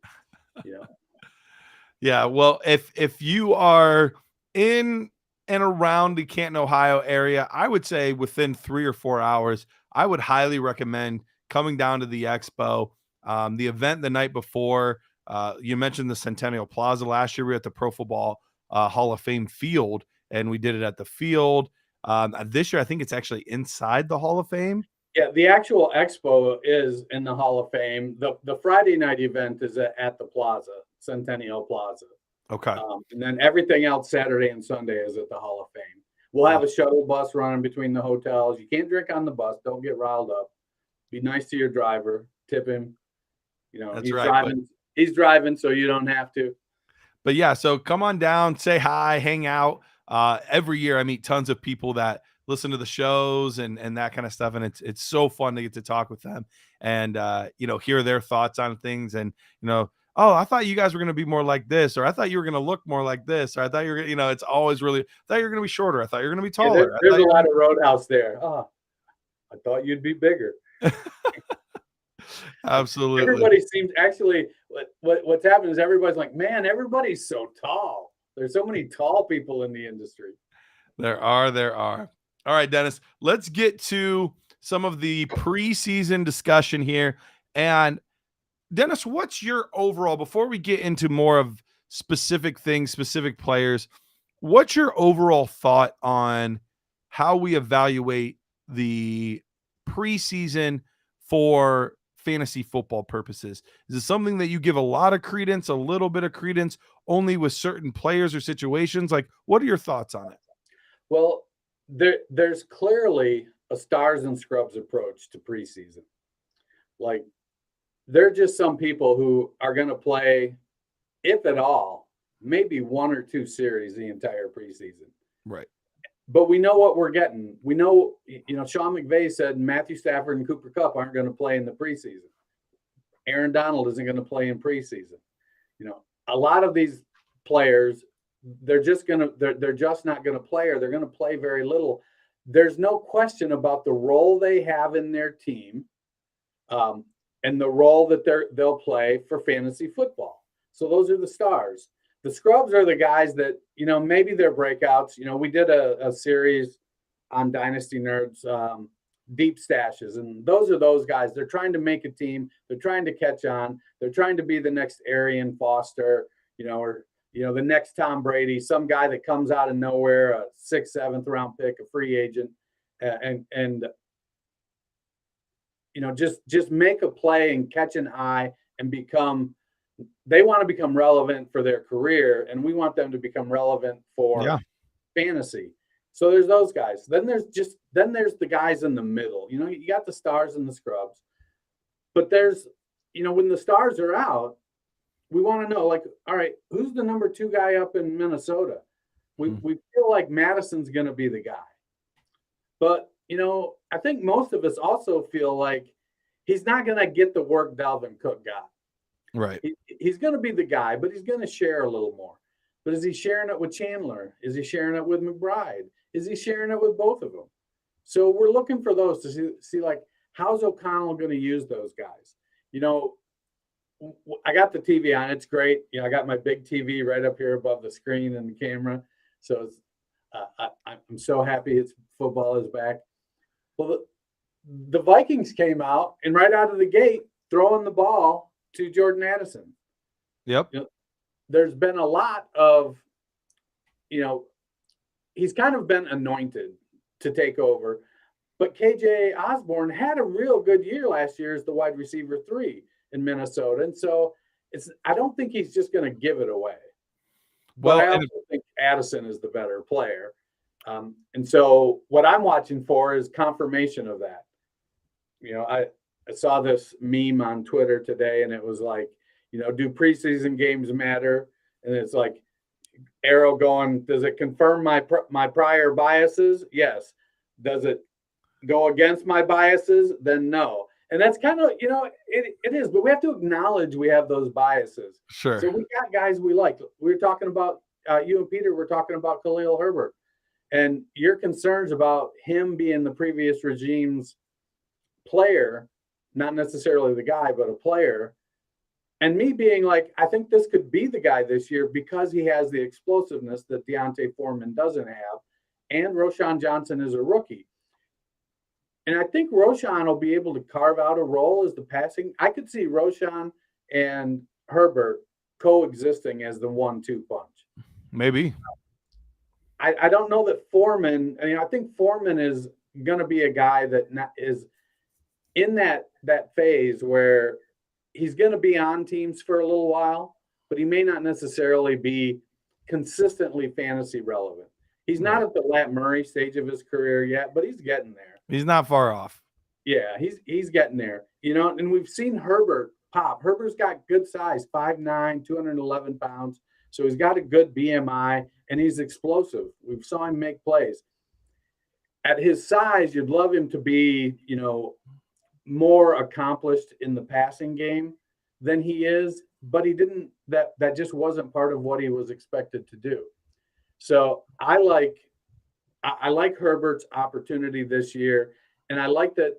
Yeah, well, if you are in and around the Canton, Ohio area, I would say within 3 or 4 hours, I would highly recommend coming down to the expo. The event the night before, you mentioned the Centennial Plaza. Last year, we were at the Pro Football Hall of Fame field, and we did it at the field. This year, I think it's actually inside the Hall of Fame. Yeah, the actual expo is in the Hall of Fame. The Friday night event is at the Plaza, Centennial Plaza. Okay. And then everything else Saturday and Sunday is at the Hall of Fame. We'll have a shuttle bus running between the hotels. You can't drink on the bus. Don't get riled up. Be nice to your driver. Tip him. He's driving. He's driving, so you don't have to. But yeah, so come on down, say hi, hang out. Every year I meet tons of people that listen to the shows and that kind of stuff. And it's so fun to get to talk with them and, hear their thoughts on things. And, oh, I thought you guys were going to be more like this, or I thought you were going to look more like this, or I thought you were, it's always really, I thought you were going to be shorter. I thought you were going to be taller. There's a lot of Roadhouse there. Oh, I thought you'd be bigger. Absolutely. Everybody seems actually what's happened is everybody's like, man, everybody's so tall. There's so many tall people in the industry. There are. All right, Dennis, let's get to some of the preseason discussion here. And Dennis, what's your overall, before we get into more of specific things, specific players, what's your overall thought on how we evaluate the preseason for fantasy football purposes? Is it something that you give a lot of credence, a little bit of credence, only with certain players or situations? Like, what are your thoughts on it? Well, there's clearly a stars and scrubs approach to preseason. Like, there are just some people who are going to play, if at all, maybe 1 or 2 series the entire preseason. Right. But we know what we're getting. We know, Sean McVay said Matthew Stafford and Cooper Kupp aren't going to play in the preseason. Aaron Donald isn't going to play in preseason. A lot of these players, they're just not going to play, or they're going to play very little. There's no question about the role they have in their team, and the role that they'll play for fantasy football. So those are the stars. The scrubs are the guys that, maybe they're breakouts. We did a series on Dynasty Nerds, deep stashes, and those are those guys. They're trying to make a team. They're trying to catch on. They're trying to be the next Arian Foster, or the next Tom Brady, some guy that comes out of nowhere, a 6th, 7th round pick, a free agent, and just make a play and catch an eye and they want to become relevant for their career, and we want them to become relevant for fantasy. So there's those guys. Then there's the guys in the middle. You got the stars and the scrubs, but there's, when the stars are out, we want to know, like, all right, who's the number 2 guy up in Minnesota? We feel like Madison's going to be the guy, but I think most of us also feel like he's not going to get the work Dalvin Cook got. Right. He's going to be the guy, but he's going to share a little more. But is he sharing it with Chandler? Is he sharing it with McBride? Is he sharing it with both of them? So we're looking for those to see like, how's O'Connell going to use those guys? I got the TV on. It's great. I got my big TV right up here above the screen and the camera. So it's, I'm so happy football is back. Well, the Vikings came out and right out of the gate throwing the ball to Jordan Addison. Yep. There's been a lot of, he's kind of been anointed to take over, but KJ Osborne had a real good year last year as the wide receiver 3 in Minnesota. And so I don't think he's just going to give it away. But I also think Addison is the better player. And so what I'm watching for is confirmation of that. I saw this meme on Twitter today, and it was like, do preseason games matter? And it's like arrow going, does it confirm my prior biases? Yes. Does it go against my biases? Then no. And that's kind of, it is, but we have to acknowledge we have those biases. Sure. So we got guys we like. We were talking about, you and Peter were talking about Khalil Herbert, and your concerns about him being the previous regime's player, not necessarily the guy, but a player. And me being like, I think this could be the guy this year because he has the explosiveness that Deontay Foreman doesn't have. And Roshan Johnson is a rookie. And I think Roshan will be able to carve out a role as the passing. I could see Roshan and Herbert coexisting as the 1-2 punch. Maybe. I don't know that Foreman, I think Foreman is going to be a guy that is in that phase where he's going to be on teams for a little while, but he may not necessarily be consistently fantasy relevant. He's not at the Lat Murray stage of his career yet, but he's getting there. He's not far off. Yeah, he's getting there. And we've seen Herbert pop. Herbert's got good size, 5'9", 211 pounds. So he's got a good BMI, and he's explosive. We saw him make plays. At his size, you'd love him to be, more accomplished in the passing game than he is. but he didn't. That just wasn't part of what he was expected to do. So I like Herbert's opportunity this year, and I like that,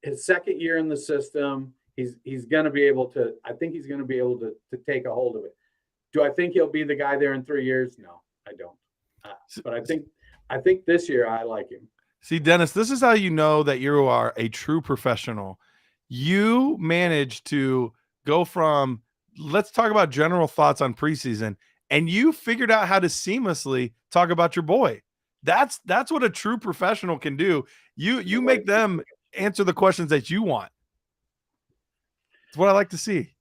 his second year in the system, he's going to be able to. I think he's going to be able to take a hold of it. Do I think he'll be the guy there in 3 years? No, I don't. But I think this year I like him. See, Dennis, this is how you know that you are a true professional. You managed to go from, let's talk about general thoughts on preseason, and you figured out how to seamlessly talk about your boy. That's what a true professional can do. You make them answer the questions that you want. It's what I like to see.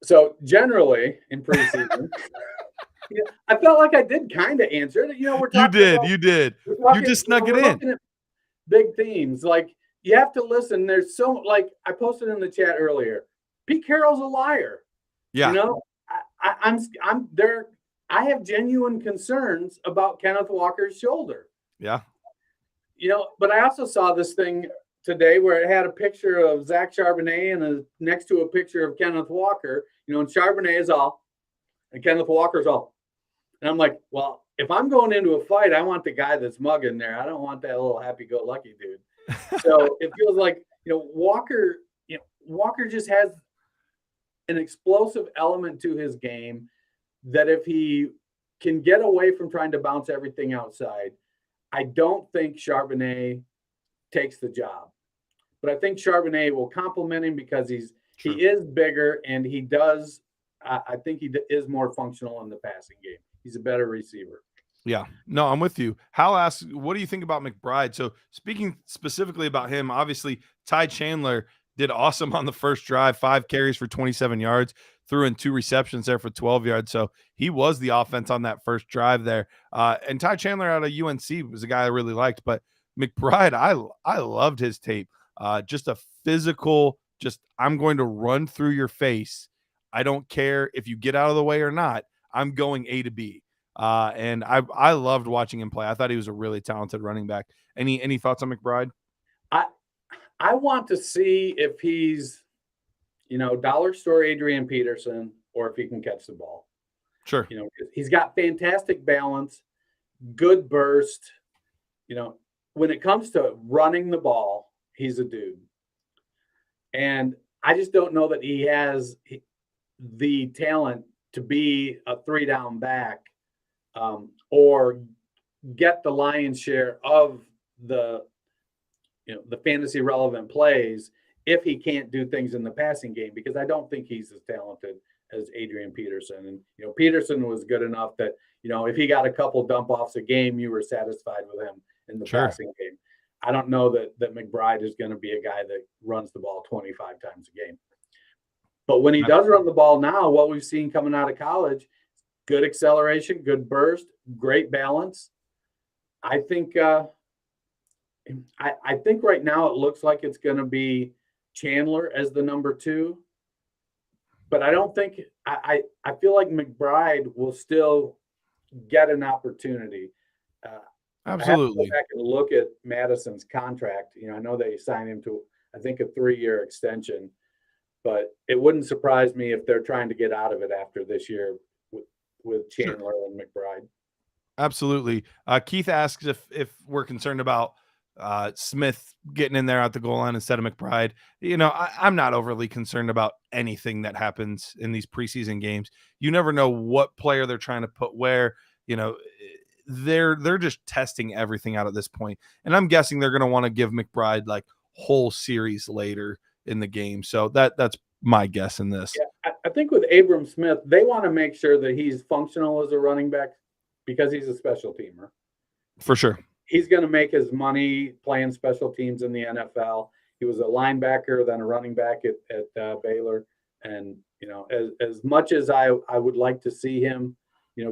So generally in preseason, I felt like I did kind of answer it. We're talking you did. You just snuck it in. Big themes. Like, you have to listen. There's so, like I posted in the chat earlier, Pete Carroll's a liar. Yeah. I'm there. I have genuine concerns about Kenneth Walker's shoulder. Yeah. But I also saw this thing today where it had a picture of Zach Charbonnet and next to a picture of Kenneth Walker, and Charbonnet is all, and Kenneth Walker's all. And I'm like, well, if I'm going into a fight, I want the guy that's mugging there. I don't want that little happy-go-lucky dude. So it feels like, Walker just has an explosive element to his game that if he can get away from trying to bounce everything outside, I don't think Charbonnet takes the job. But I think Charbonnet will complement him because he is bigger and he does. I think he is more functional in the passing game. He's a better receiver. Yeah, no, I'm with you. Hal asks, what do you think about McBride? So speaking specifically about him, obviously Ty Chandler did awesome on the first drive, 5 carries for 27 yards, threw in 2 receptions there for 12 yards. So he was the offense on that first drive there. And Ty Chandler out of UNC was a guy I really liked, but McBride, I loved his tape. Just a physical, I'm going to run through your face. I don't care if you get out of the way or not. I'm going A to B. And I loved watching him play. I thought he was a really talented running back. Any thoughts on McBride? I want to see if he's, dollar store Adrian Peterson, or if he can catch the ball. Sure. He's got fantastic balance, good burst. When it comes to running the ball, he's a dude. And I just don't know that he has the talent to be a 3-down back, or get the lion's share of the fantasy relevant plays if he can't do things in the passing game, because I don't think he's as talented as Adrian Peterson. And, Peterson was good enough that, if he got a couple dump offs a game, you were satisfied with him in the passing game. I don't know that McBride is going to be a guy that runs the ball 25 times a game. But when he does run the ball now, what we've seen coming out of college, good acceleration, good burst, great balance. I think I think right now it looks like it's going to be Chandler as the number 2. But I don't think I feel like McBride will still get an opportunity. Absolutely. I have to go back and look at Madison's contract. I know they signed him to, I think, a 3-year extension, but it wouldn't surprise me if they're trying to get out of it after this year with Chandler and McBride. Absolutely. Keith asks if we're concerned about Smith getting in there at the goal line instead of McBride. I'm not overly concerned about anything that happens in these preseason games. You never know what player they're trying to put where. They're just testing everything out at this point, and I'm guessing they're going to want to give McBride like whole series later in the game. So that's my guess in this. Yeah, I think with Abram Smith, they want to make sure that he's functional as a running back because he's a special teamer. For sure. He's going to make his money playing special teams in the NFL. He was a linebacker, then a running back at Baylor. And, as much as I would like to see him,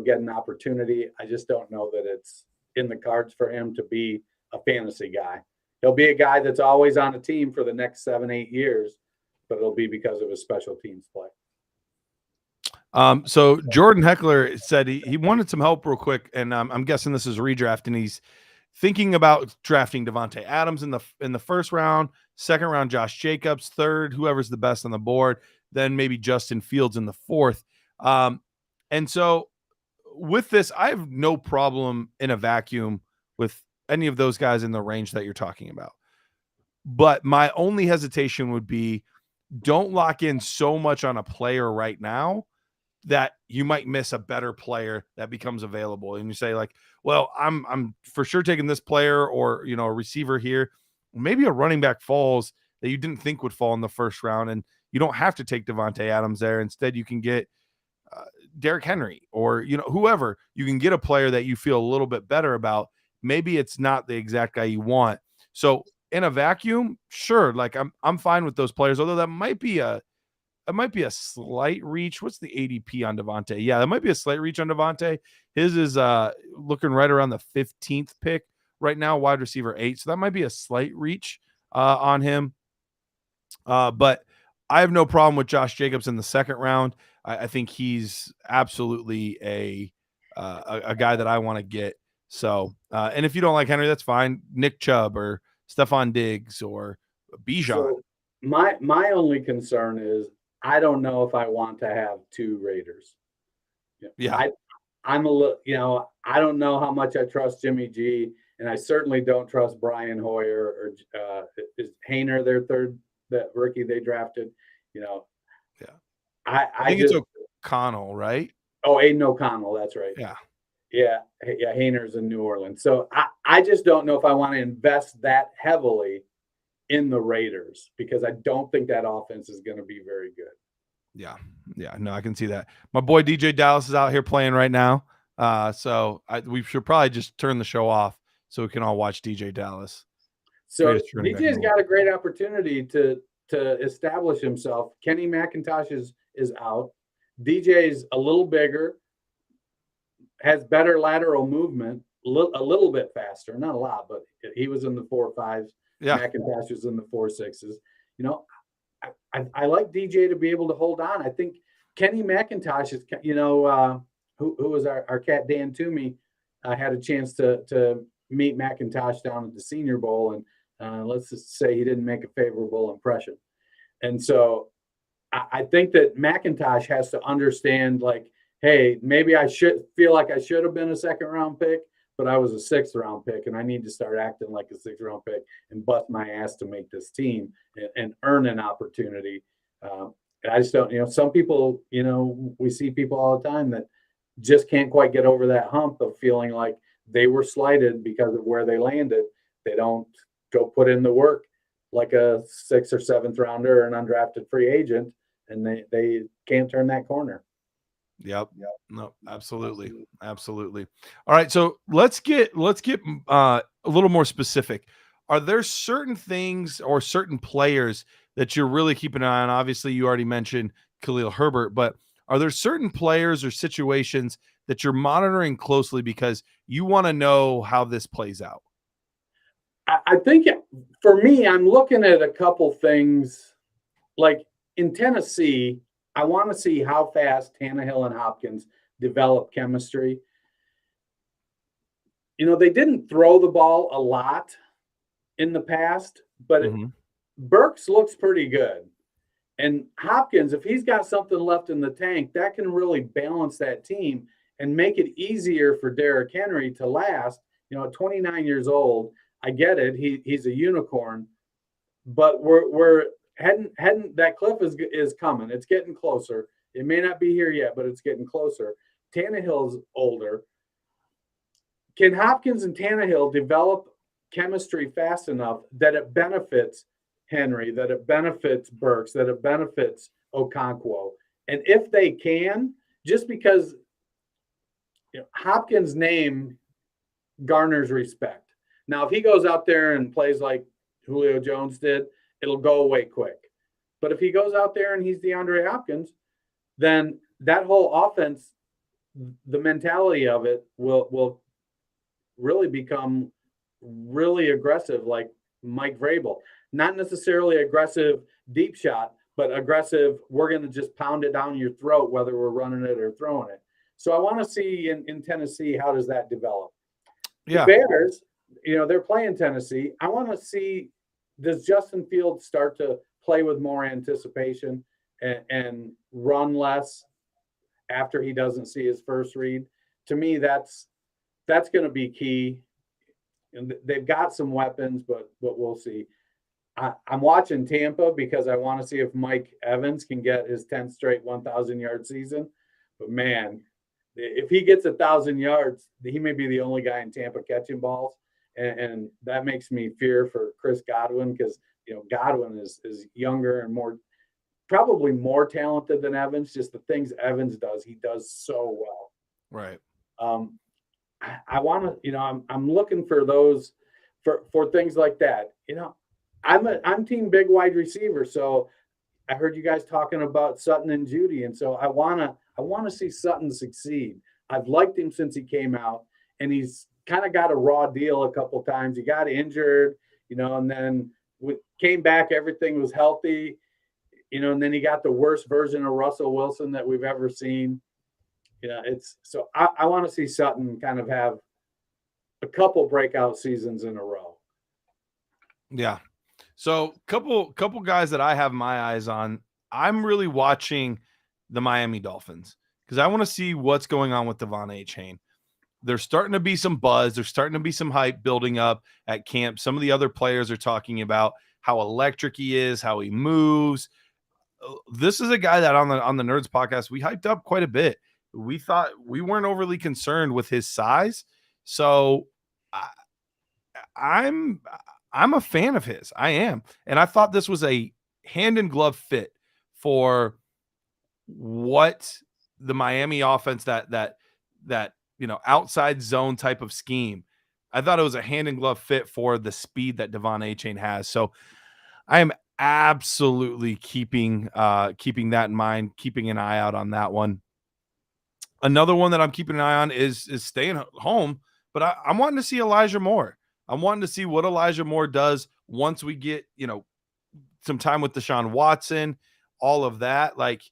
get an opportunity, I just don't know that it's in the cards for him to be a fantasy guy. He'll be a guy that's always on a team for the next 7-8 years, but it'll be because of his special teams play. So Jordan Heckler said he wanted some help real quick, and I'm guessing this is a redraft, and he's thinking about drafting Devontae Adams in the first round, second round Josh Jacobs, third whoever's the best on the board. then maybe Justin Fields in the 4th. And so with this, I have no problem in a vacuum with any of those guys in the range that you're talking about. But my only hesitation would be, don't lock in so much on a player right now that you might miss a better player that becomes available. And you say like, well, I'm for sure taking this player, or, you know, a receiver here, maybe a running back falls that you didn't think would fall in the first round. And you don't have to take Devontae Adams there. Instead, you can get Derrick Henry, or, you know, whoever. You can get a player that you feel a little bit better about. Maybe it's not the exact guy you want. So in a vacuum, sure, like I'm fine with those players, although that might be a slight reach. What's the ADP on Devontae? Yeah, that might be a slight reach on Devontae. His is looking right around the 15th pick right now, wide receiver 8. So that might be a slight reach on him. But I have no problem with Josh Jacobs in the 2nd round. I think he's absolutely a guy that I want to get. So, and if you don't like Henry, that's fine. Nick Chubb or Stephon Diggs or Bijan. So my only concern is I don't know if I want to have 2 Raiders. Yeah. I'm a little, you know, I don't know how much I trust Jimmy G, and I certainly don't trust Brian Hoyer or is Hayner their 3rd, that rookie they drafted, you know. Yeah. I think just, it's O'Connell, right? Oh, Aiden O'Connell, that's right. Yeah. Yeah, Hayner's in New Orleans. So I just don't know if I want to invest that heavily in the Raiders, because I don't think that offense is going to be very good. Yeah. No, I can see that. My boy DJ Dallas is out here playing right now. So we should probably just turn the show off so we can all watch DJ Dallas. So DJ's got a great opportunity to establish himself. Kenny McIntosh is out. DJ's a little bigger, has better lateral movement, a little bit faster, not a lot, but he was in the 4.5s. Yeah. McIntosh was in the 4.6s. You know, I like DJ to be able to hold on. I think Kenny McIntosh is, you know, who was our cat Dan Toomey. I had a chance to meet McIntosh down at the Senior Bowl, and let's just say he didn't make a favorable impression. And so I think that McIntosh has to understand, like, hey, maybe I should feel like I should have been a 2nd round pick, but I was a 6th round pick, and I need to start acting like a 6th round pick and bust my ass to make this team and earn an opportunity. I just don't, you know, some people, you know, we see people all the time that just can't quite get over that hump of feeling like they were slighted because of where they landed. They don't go put in the work like a 6th or 7th rounder or an undrafted free agent, and they can't turn that corner. Yep. No, absolutely. All right. So let's get a little more specific. Are there certain things or certain players that you're really keeping an eye on? Obviously, you already mentioned Khalil Herbert, but are there certain players or situations that you're monitoring closely because you want to know how this plays out? I think for me, I'm looking at a couple things. Like in Tennessee, I want to see how fast Tannehill and Hopkins develop chemistry. You know, they didn't throw the ball a lot in the past, but Burks looks pretty good. And Hopkins, if he's got something left in the tank, that can really balance that team and make it easier for Derrick Henry to last. You know, at 29 years old, I get it. He's a unicorn, but we're heading that cliff is coming. It's getting closer. It may not be here yet, but it's getting closer. Tannehill's older. Can Hopkins and Tannehill develop chemistry fast enough that it benefits Henry, that it benefits Burks, that it benefits Okonkwo? And if they can, just because, you know, Hopkins' name garners respect. Now, if he goes out there and plays like Julio Jones did, it'll go away quick. But if he goes out there and he's DeAndre Hopkins, then that whole offense, the mentality of it will really become really aggressive, like Mike Vrabel. Not necessarily aggressive deep shot, but aggressive, we're going to just pound it down your throat, whether we're running it or throwing it. So I want to see in Tennessee, how does that develop? Yeah. The Bears, you know, they're playing Tennessee. I want to see, does Justin Fields start to play with more anticipation and run less after he doesn't see his first read. To me, that's going to be key. And they've got some weapons, but we'll see. I'm watching Tampa because I want to see if Mike Evans can get his 10th straight 1,000-yard season. But, man, if he gets 1,000 yards, he may be the only guy in Tampa catching balls. And that makes me fear for Chris Godwin because, Godwin is younger and probably more talented than Evans. Just the things Evans does, he does so well. Right. I want to, I'm looking for those for things like that. I'm team big wide receiver. So I heard you guys talking about Sutton and Judy. And so I want to see Sutton succeed. I've liked him since he came out, and he's kind of got a raw deal a couple times. He got injured, and then came back, everything was healthy, and then he got the worst version of Russell Wilson that we've ever seen. I want to see Sutton kind of have a couple breakout seasons in a row. Yeah. So couple guys that I have my eyes on. I'm really watching the Miami Dolphins because I want to see what's going on with Devon Achane. There's starting to be some buzz. There's starting to be some hype building up at camp. Some of the other players are talking about how electric he is, how he moves. This is a guy that on the Nerds podcast, we hyped up quite a bit. We thought we weren't overly concerned with his size. So I'm a fan of his. I am. And I thought this was a hand in glove fit for what the Miami offense, that outside zone type of scheme. I thought it was a hand in glove fit for the speed that Devon Achane has. So I am absolutely keeping that in mind, keeping an eye out on that one. Another one that I'm keeping an eye on is staying home, but I'm wanting to see Elijah Moore. I'm wanting to see what Elijah Moore does once we get, some time with Deshaun Watson, all of that. Like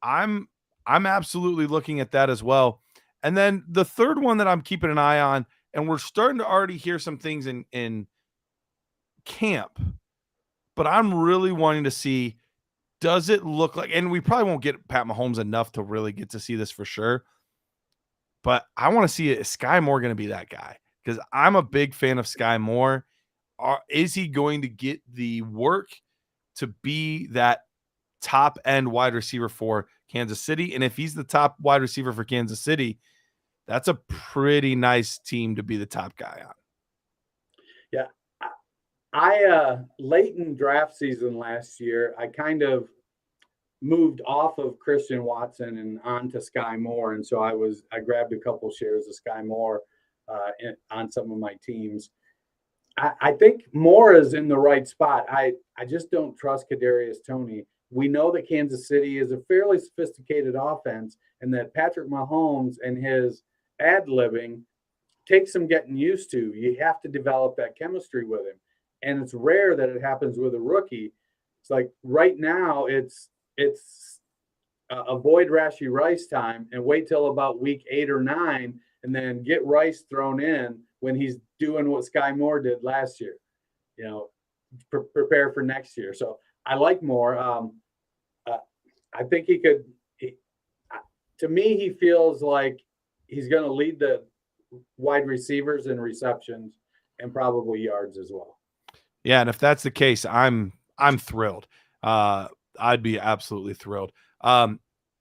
I'm absolutely looking at that as well. And then the third one that I'm keeping an eye on, and we're starting to already hear some things in camp, but I'm really wanting to see, does it look like, and we probably won't get Pat Mahomes enough to really get to see this for sure, but I want to see, is Sky Moore going to be that guy? Because I'm a big fan of Sky Moore. Is he going to get the work to be that top end wide receiver for Kansas City? And if he's the top wide receiver for Kansas City, that's a pretty nice team to be the top guy on. Yeah. I late in draft season last year, I kind of moved off of Christian Watson and onto Sky Moore. And so I grabbed a couple shares of Sky Moore on some of my teams. I think Moore is in the right spot. I just don't trust Kadarius Toney. We know that Kansas City is a fairly sophisticated offense, and that Patrick Mahomes and his ad-libbing takes some getting used to. You have to develop that chemistry with him. And it's rare that it happens with a rookie. It's like right now it's avoid Rashee Rice time and wait till about week 8 or 9 and then get Rice thrown in when he's doing what Sky Moore did last year. Prepare for next year. So I like Moore. I think he could. To me, he feels like he's going to lead the wide receivers in receptions and probably yards as well. Yeah, and if that's the case, I'm thrilled. I'd be absolutely thrilled.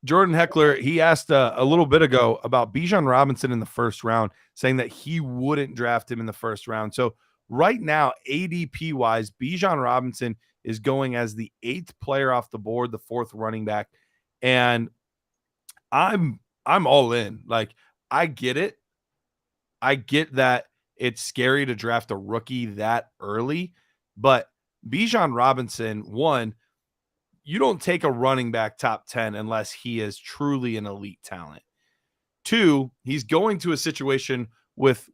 Jordan Heckler, he asked a little bit ago about Bijan Robinson in the first round, saying that he wouldn't draft him in the first round. So right now, ADP wise, Bijan Robinson is going as the 8th player off the board, the 4th running back, and I'm all in. Like, I get it. I get that it's scary to draft a rookie that early, but Bijan Robinson, one, you don't take a running back top 10 unless he is truly an elite talent. 2, he's going to a situation with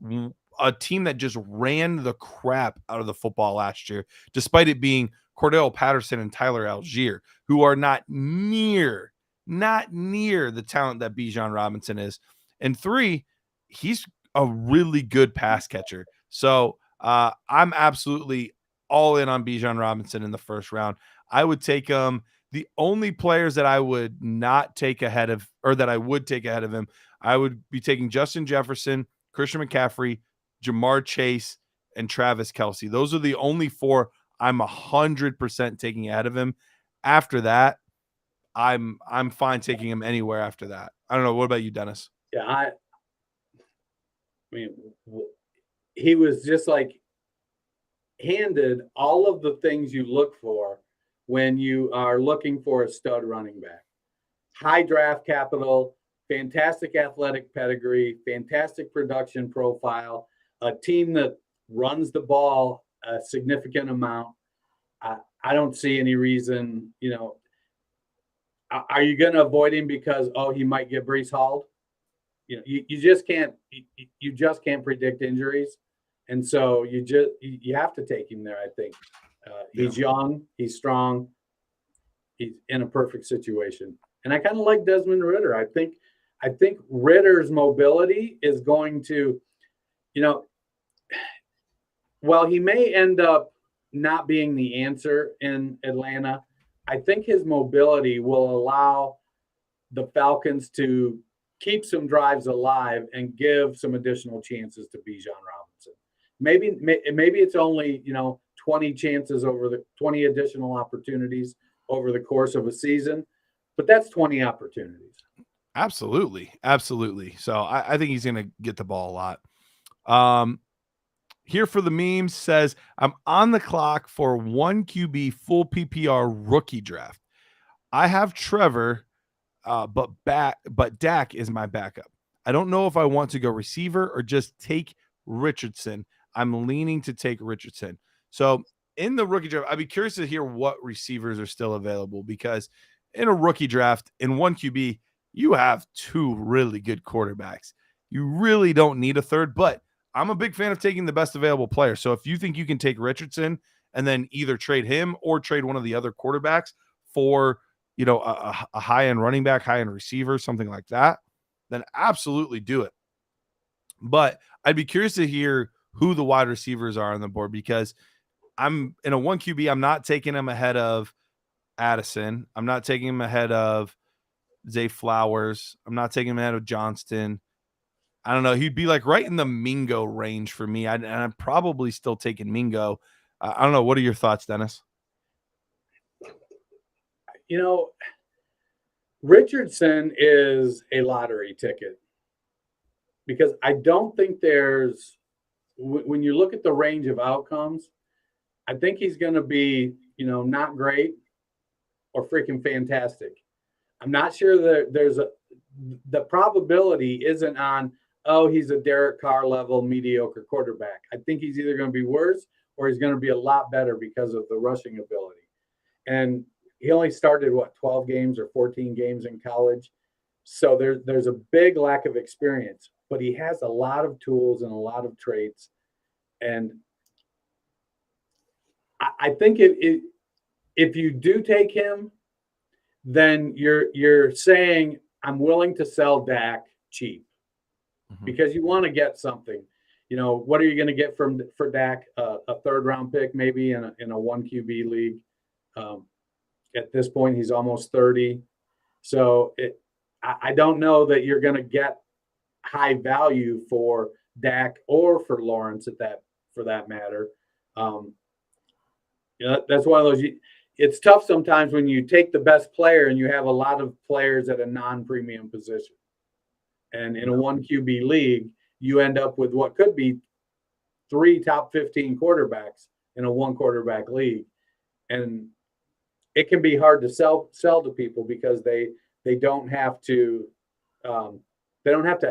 a team that just ran the crap out of the football last year, despite it being Cordell Patterson and Tyler Algier, who are not near the talent that Bijan Robinson is. And 3, he's a really good pass catcher. So I'm absolutely all in on Bijan Robinson in the first round. I would take him The only players that I would not take ahead of, or that I would take ahead of him, I would be taking Justin Jefferson, Christian McCaffrey, Jamar Chase, and Travis Kelce. Those are the only 4 I'm 100% taking ahead of him. After that, I'm fine taking him anywhere after that. I don't know. What about you, Dennis? Yeah, I mean, he was just like handed all of the things you look for when you are looking for a stud running back. High draft capital, fantastic athletic pedigree, fantastic production profile, a team that runs the ball a significant amount. I don't see any reason, are you going to avoid him because, he might get Breece Hall? You just can't predict injuries. And so you have to take him there, I think. He's young, he's strong, he's in a perfect situation. And I kind of like Desmond Ridder. I think Ritter's mobility is going to, while he may end up not being the answer in Atlanta, I think his mobility will allow the Falcons to keep some drives alive and give some additional chances to Bijan Robinson. Maybe it's only 20 chances over the 20 additional opportunities over the course of a season, but that's 20 opportunities. Absolutely. So I think he's going to get the ball a lot. Here for the memes says, I'm on the clock for 1 QB full PPR rookie draft. I have Trevor, but Dak is my backup. I don't know if I want to go receiver or just take Richardson. I'm leaning to take Richardson. So in the rookie draft, I'd be curious to hear what receivers are still available, because in a rookie draft, in 1 QB, you have 2 really good quarterbacks. You really don't need a third, but I'm a big fan of taking the best available player. So if you think you can take Richardson and then either trade him or trade one of the other quarterbacks for, a high-end running back, high-end receiver, something like that, then absolutely do it. But I'd be curious to hear who the wide receivers are on the board, because I'm in a 1 QB. I'm not taking him ahead of Addison. I'm not taking him ahead of Zay Flowers. I'm not taking him ahead of Johnston. I don't know. He'd be like right in the Mingo range for me. And I'm probably still taking Mingo. I don't know. What are your thoughts, Dennis? Richardson is a lottery ticket, because I don't think there's, when you look at the range of outcomes, I think he's going to be, not great or freaking fantastic. I'm not sure that the probability isn't on, he's a Derek Carr level mediocre quarterback. I think he's either going to be worse or he's going to be a lot better because of the rushing ability. And he only started 12 games or 14 games in college. So there's a big lack of experience, but he has a lot of tools and a lot of traits. And I think if you do take him, then you're saying, I'm willing to sell Dak cheap, because you want to get something. What are you going to get for Dak? A 3rd round pick, maybe in a 1 QB league. At this point, he's almost 30. So I don't know that you're going to get high value for Dak or for Lawrence for that matter. That's one of those. It's tough sometimes when you take the best player and you have a lot of players at a non-premium position. And in a 1 QB league, you end up with what could be 3 top 15 quarterbacks in a 1 quarterback league. And it can be hard to sell to people, because they don't have to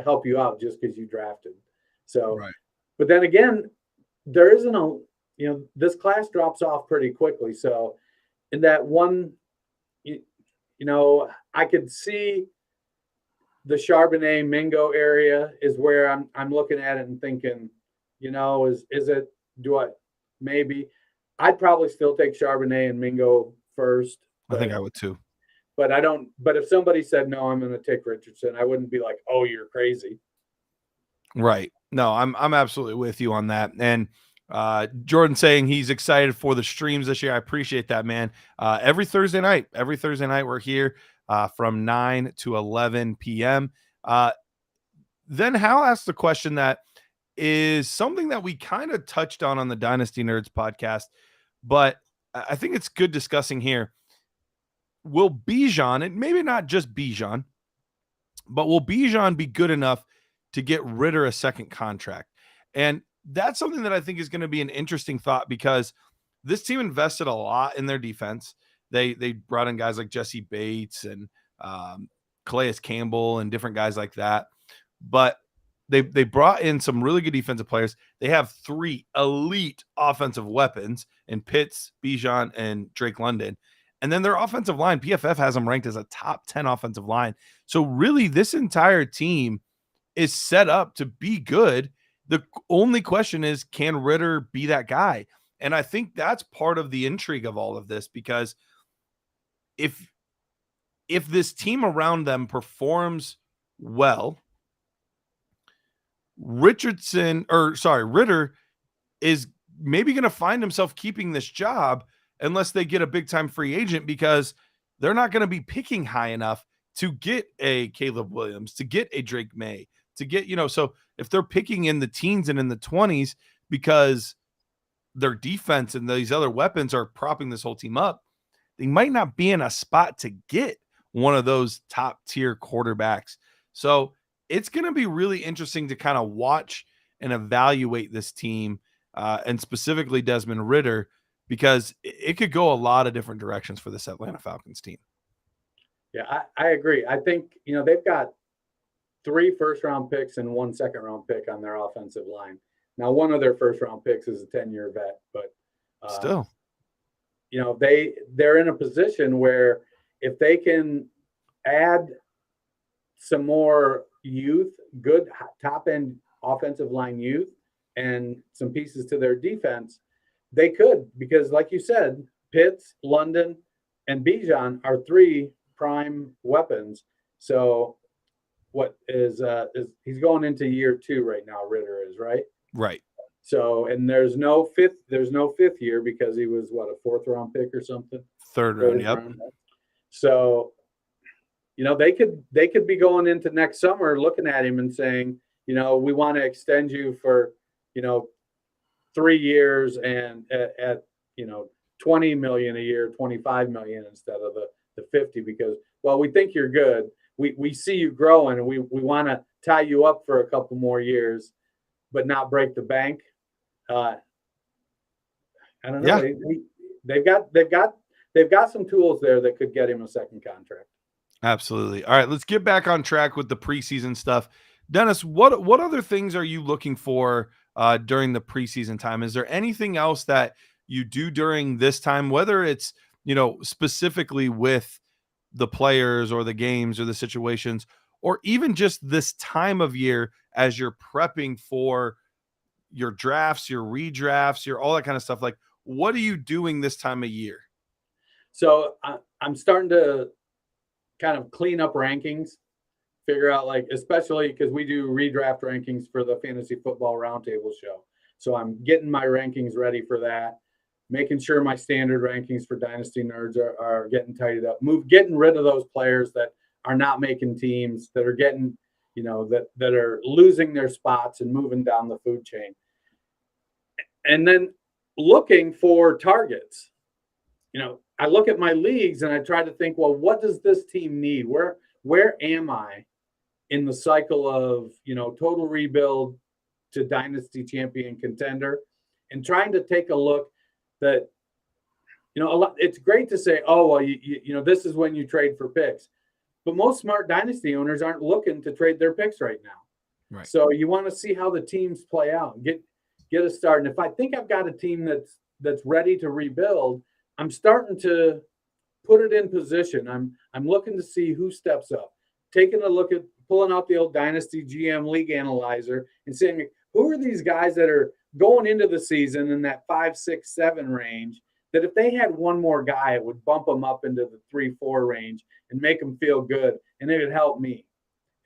help you out just because you drafted. So, right. But then again, there isn't this class drops off pretty quickly. So in that one, I could see the Charbonnet Mingo area is where I'm looking at it and thinking, maybe I'd probably still take Charbonnet and Mingo first. I think I would too. But if somebody said, no, I'm going to take Richardson, I wouldn't be like, oh, you're crazy. Right. No, I'm absolutely with you on that. And Jordan saying he's excited for the streams this year. I appreciate that, man. Every Thursday night we're here from 9 to 11 p.m. Then Hal asked the question that is something that we kind of touched on the Dynasty Nerds podcast, but I think it's good discussing here. Will Bijan, and maybe not just Bijan, but will Bijan be good enough to get Ritter a second contract? And that's something that I think is going to be an interesting thought, because this team invested a lot in their defense. They brought in guys like Jesse Bates and Calais Campbell and different guys like that. But they brought in some really good defensive players. They have 3 elite offensive weapons in Pitts, Bijan, and Drake London. And then their offensive line, PFF has them ranked as a top 10 offensive line. So really, this entire team is set up to be good. The only question is, can Ritter be that guy? And I think that's part of the intrigue of all of this, because if this team around them performs well, Ritter is maybe going to find himself keeping this job unless they get a big-time free agent, because they're not going to be picking high enough to get a Caleb Williams, to get a Drake May, to get, so if they're picking in the teens and in the 20s because their defense and these other weapons are propping this whole team up, they might not be in a spot to get one of those top-tier quarterbacks. So it's going to be really interesting to kind of watch and evaluate this team, and specifically Desmond Ritter, because it could go a lot of different directions for this Atlanta Falcons team. Yeah, I agree. I think, they've got 3 first-round picks and 1 second-round pick on their offensive line. Now, one of their first-round picks is a 10-year vet, but still, they're in a position where if they can add some more youth, good top-end offensive line youth, and some pieces to their defense, they could, because like you said, Pitts, London, and Bijan are 3 prime weapons. So what is he's going into year 2 right now, Ritter is, right? Right. So, and there's no fifth year, because he was a 4th round pick or something. 3rd round, yep. So, they could be going into next summer looking at him and saying, we want to extend you for, 3 years and at $20 million a year, $25 million instead of the 50, because, well, we think you're good. We see you growing, and we want to tie you up for a couple more years, but not break the bank. I don't know. Yeah. They've got some tools there that could get him a second contract. Absolutely. All right, let's get back on track with the preseason stuff. Dennis, what other things are you looking for during the preseason time? Is there anything else that you do during this time, whether it's, specifically with the players or the games or the situations, or even just this time of year as you're prepping for your drafts, your redrafts, your all that kind of stuff? Like, what are you doing this time of year? So I'm starting to kind of clean up rankings, figure out, especially because we do redraft rankings for the Fantasy Football Roundtable show. So I'm getting my rankings ready for that, making sure my standard rankings for Dynasty Nerds are getting tidied up, getting rid of those players that are not making teams, that are getting, that are losing their spots and moving down the food chain. And then looking for targets. I look at my leagues and I try to think, well, what does this team need? Where am I in the cycle of, total rebuild to dynasty champion contender, and trying to take a look that, it's great to say, oh, well, this is when you trade for picks, but most smart dynasty owners aren't looking to trade their picks right now. Right. So you want to see how the teams play out and get a start. And if I think I've got a team that's ready to rebuild, I'm starting to put it in position. I'm looking to see who steps up, taking a look at pulling out the old Dynasty GM League Analyzer and saying, who are these guys that are going into the season in that 5, 6, 7 range, that if they had one more guy, it would bump them up into the 3, 4 range and make them feel good, and it would help me.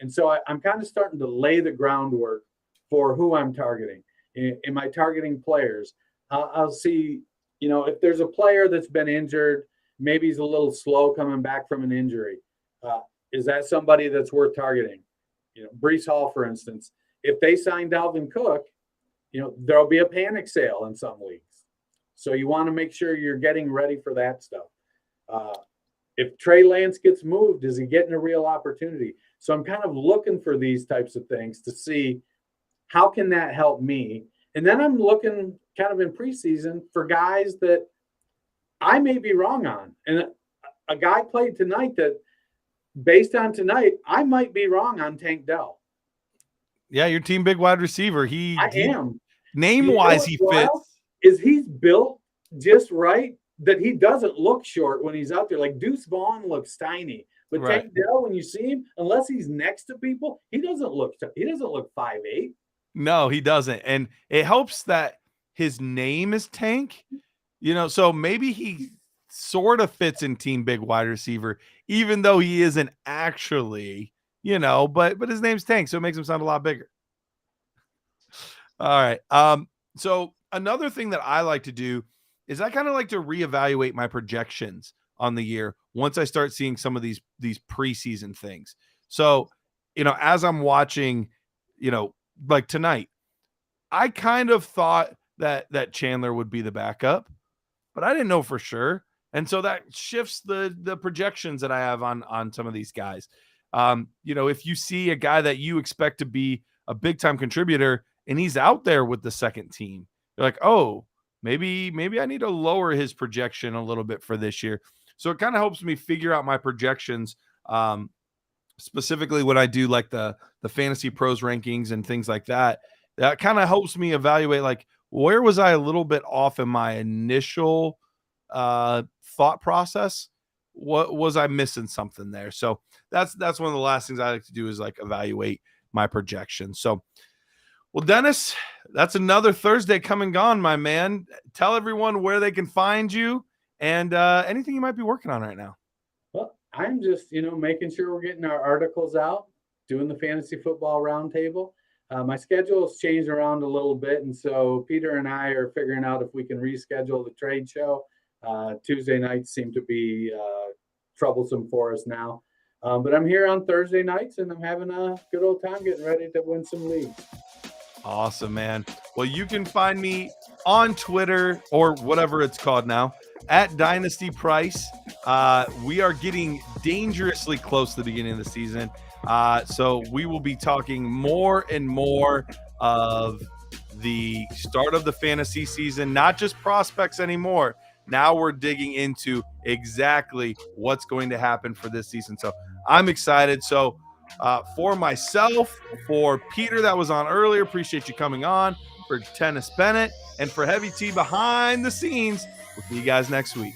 And so I'm kind of starting to lay the groundwork for who I'm targeting. Am I targeting players? I'll see, if there's a player that's been injured, maybe he's a little slow coming back from an injury. Is that somebody that's worth targeting? Breece Hall, for instance, if they sign Dalvin Cook, there'll be a panic sale in some leagues. So you want to make sure you're getting ready for that stuff. If Trey Lance gets moved, is he getting a real opportunity? So I'm kind of looking for these types of things to see how can that help me. And then I'm looking kind of in preseason for guys that I may be wrong on. And a guy played tonight that, based on tonight, I might be wrong on Tank Dell. Yeah, your team big wide receiver. I am. Name-wise, he fits. Is he's built just right that he doesn't look short when he's out there. Like Deuce Vaughn looks tiny. But Right. Tank Dell, when you see him, unless he's next to people, he doesn't look 5'8". No, he doesn't. And it helps that his name is Tank, so maybe he sort of fits in team big wide receiver, even though he isn't actually, but his name's Tank, so it makes him sound a lot bigger. All right. So another thing that I like to do is I kind of like to reevaluate my projections on the year once I start seeing some of these preseason things. So, as I'm watching, like tonight, I kind of thought that Chandler would be the backup, but I didn't know for sure. And so that shifts the projections that I have on some of these guys. If you see a guy that you expect to be a big time contributor and he's out there with the second team, you're like, oh, maybe I need to lower his projection a little bit for this year. So it kind of helps me figure out my projections, specifically when I do like the Fantasy Pros rankings and things like that. That kind of helps me evaluate, like, where was I a little bit off in my initial thought process? What was I missing something there? So that's one of the last things I like to do is like evaluate my projections. So, well, Dennis, that's another Thursday come and gone, my man. Tell everyone where they can find you and anything you might be working on right now. Well, I'm just, making sure we're getting our articles out, doing the Fantasy Football Roundtable. My schedule has changed around a little bit, and so Peter and I are figuring out if we can reschedule the trade show. Tuesday nights seem to be troublesome for us now. But I'm here on Thursday nights, and I'm having a good old time getting ready to win some leagues. Awesome, man. Well, you can find me on Twitter or whatever it's called now at Dynasty Price. We are getting dangerously close to the beginning of the season. So we will be talking more and more of the start of the fantasy season, not just prospects anymore. Now we're digging into exactly what's going to happen for this season. So I'm excited. So for myself, for Peter that was on earlier, appreciate you coming on, for Tennis Bennett, and for Heavy T behind the scenes, we'll see you guys next week.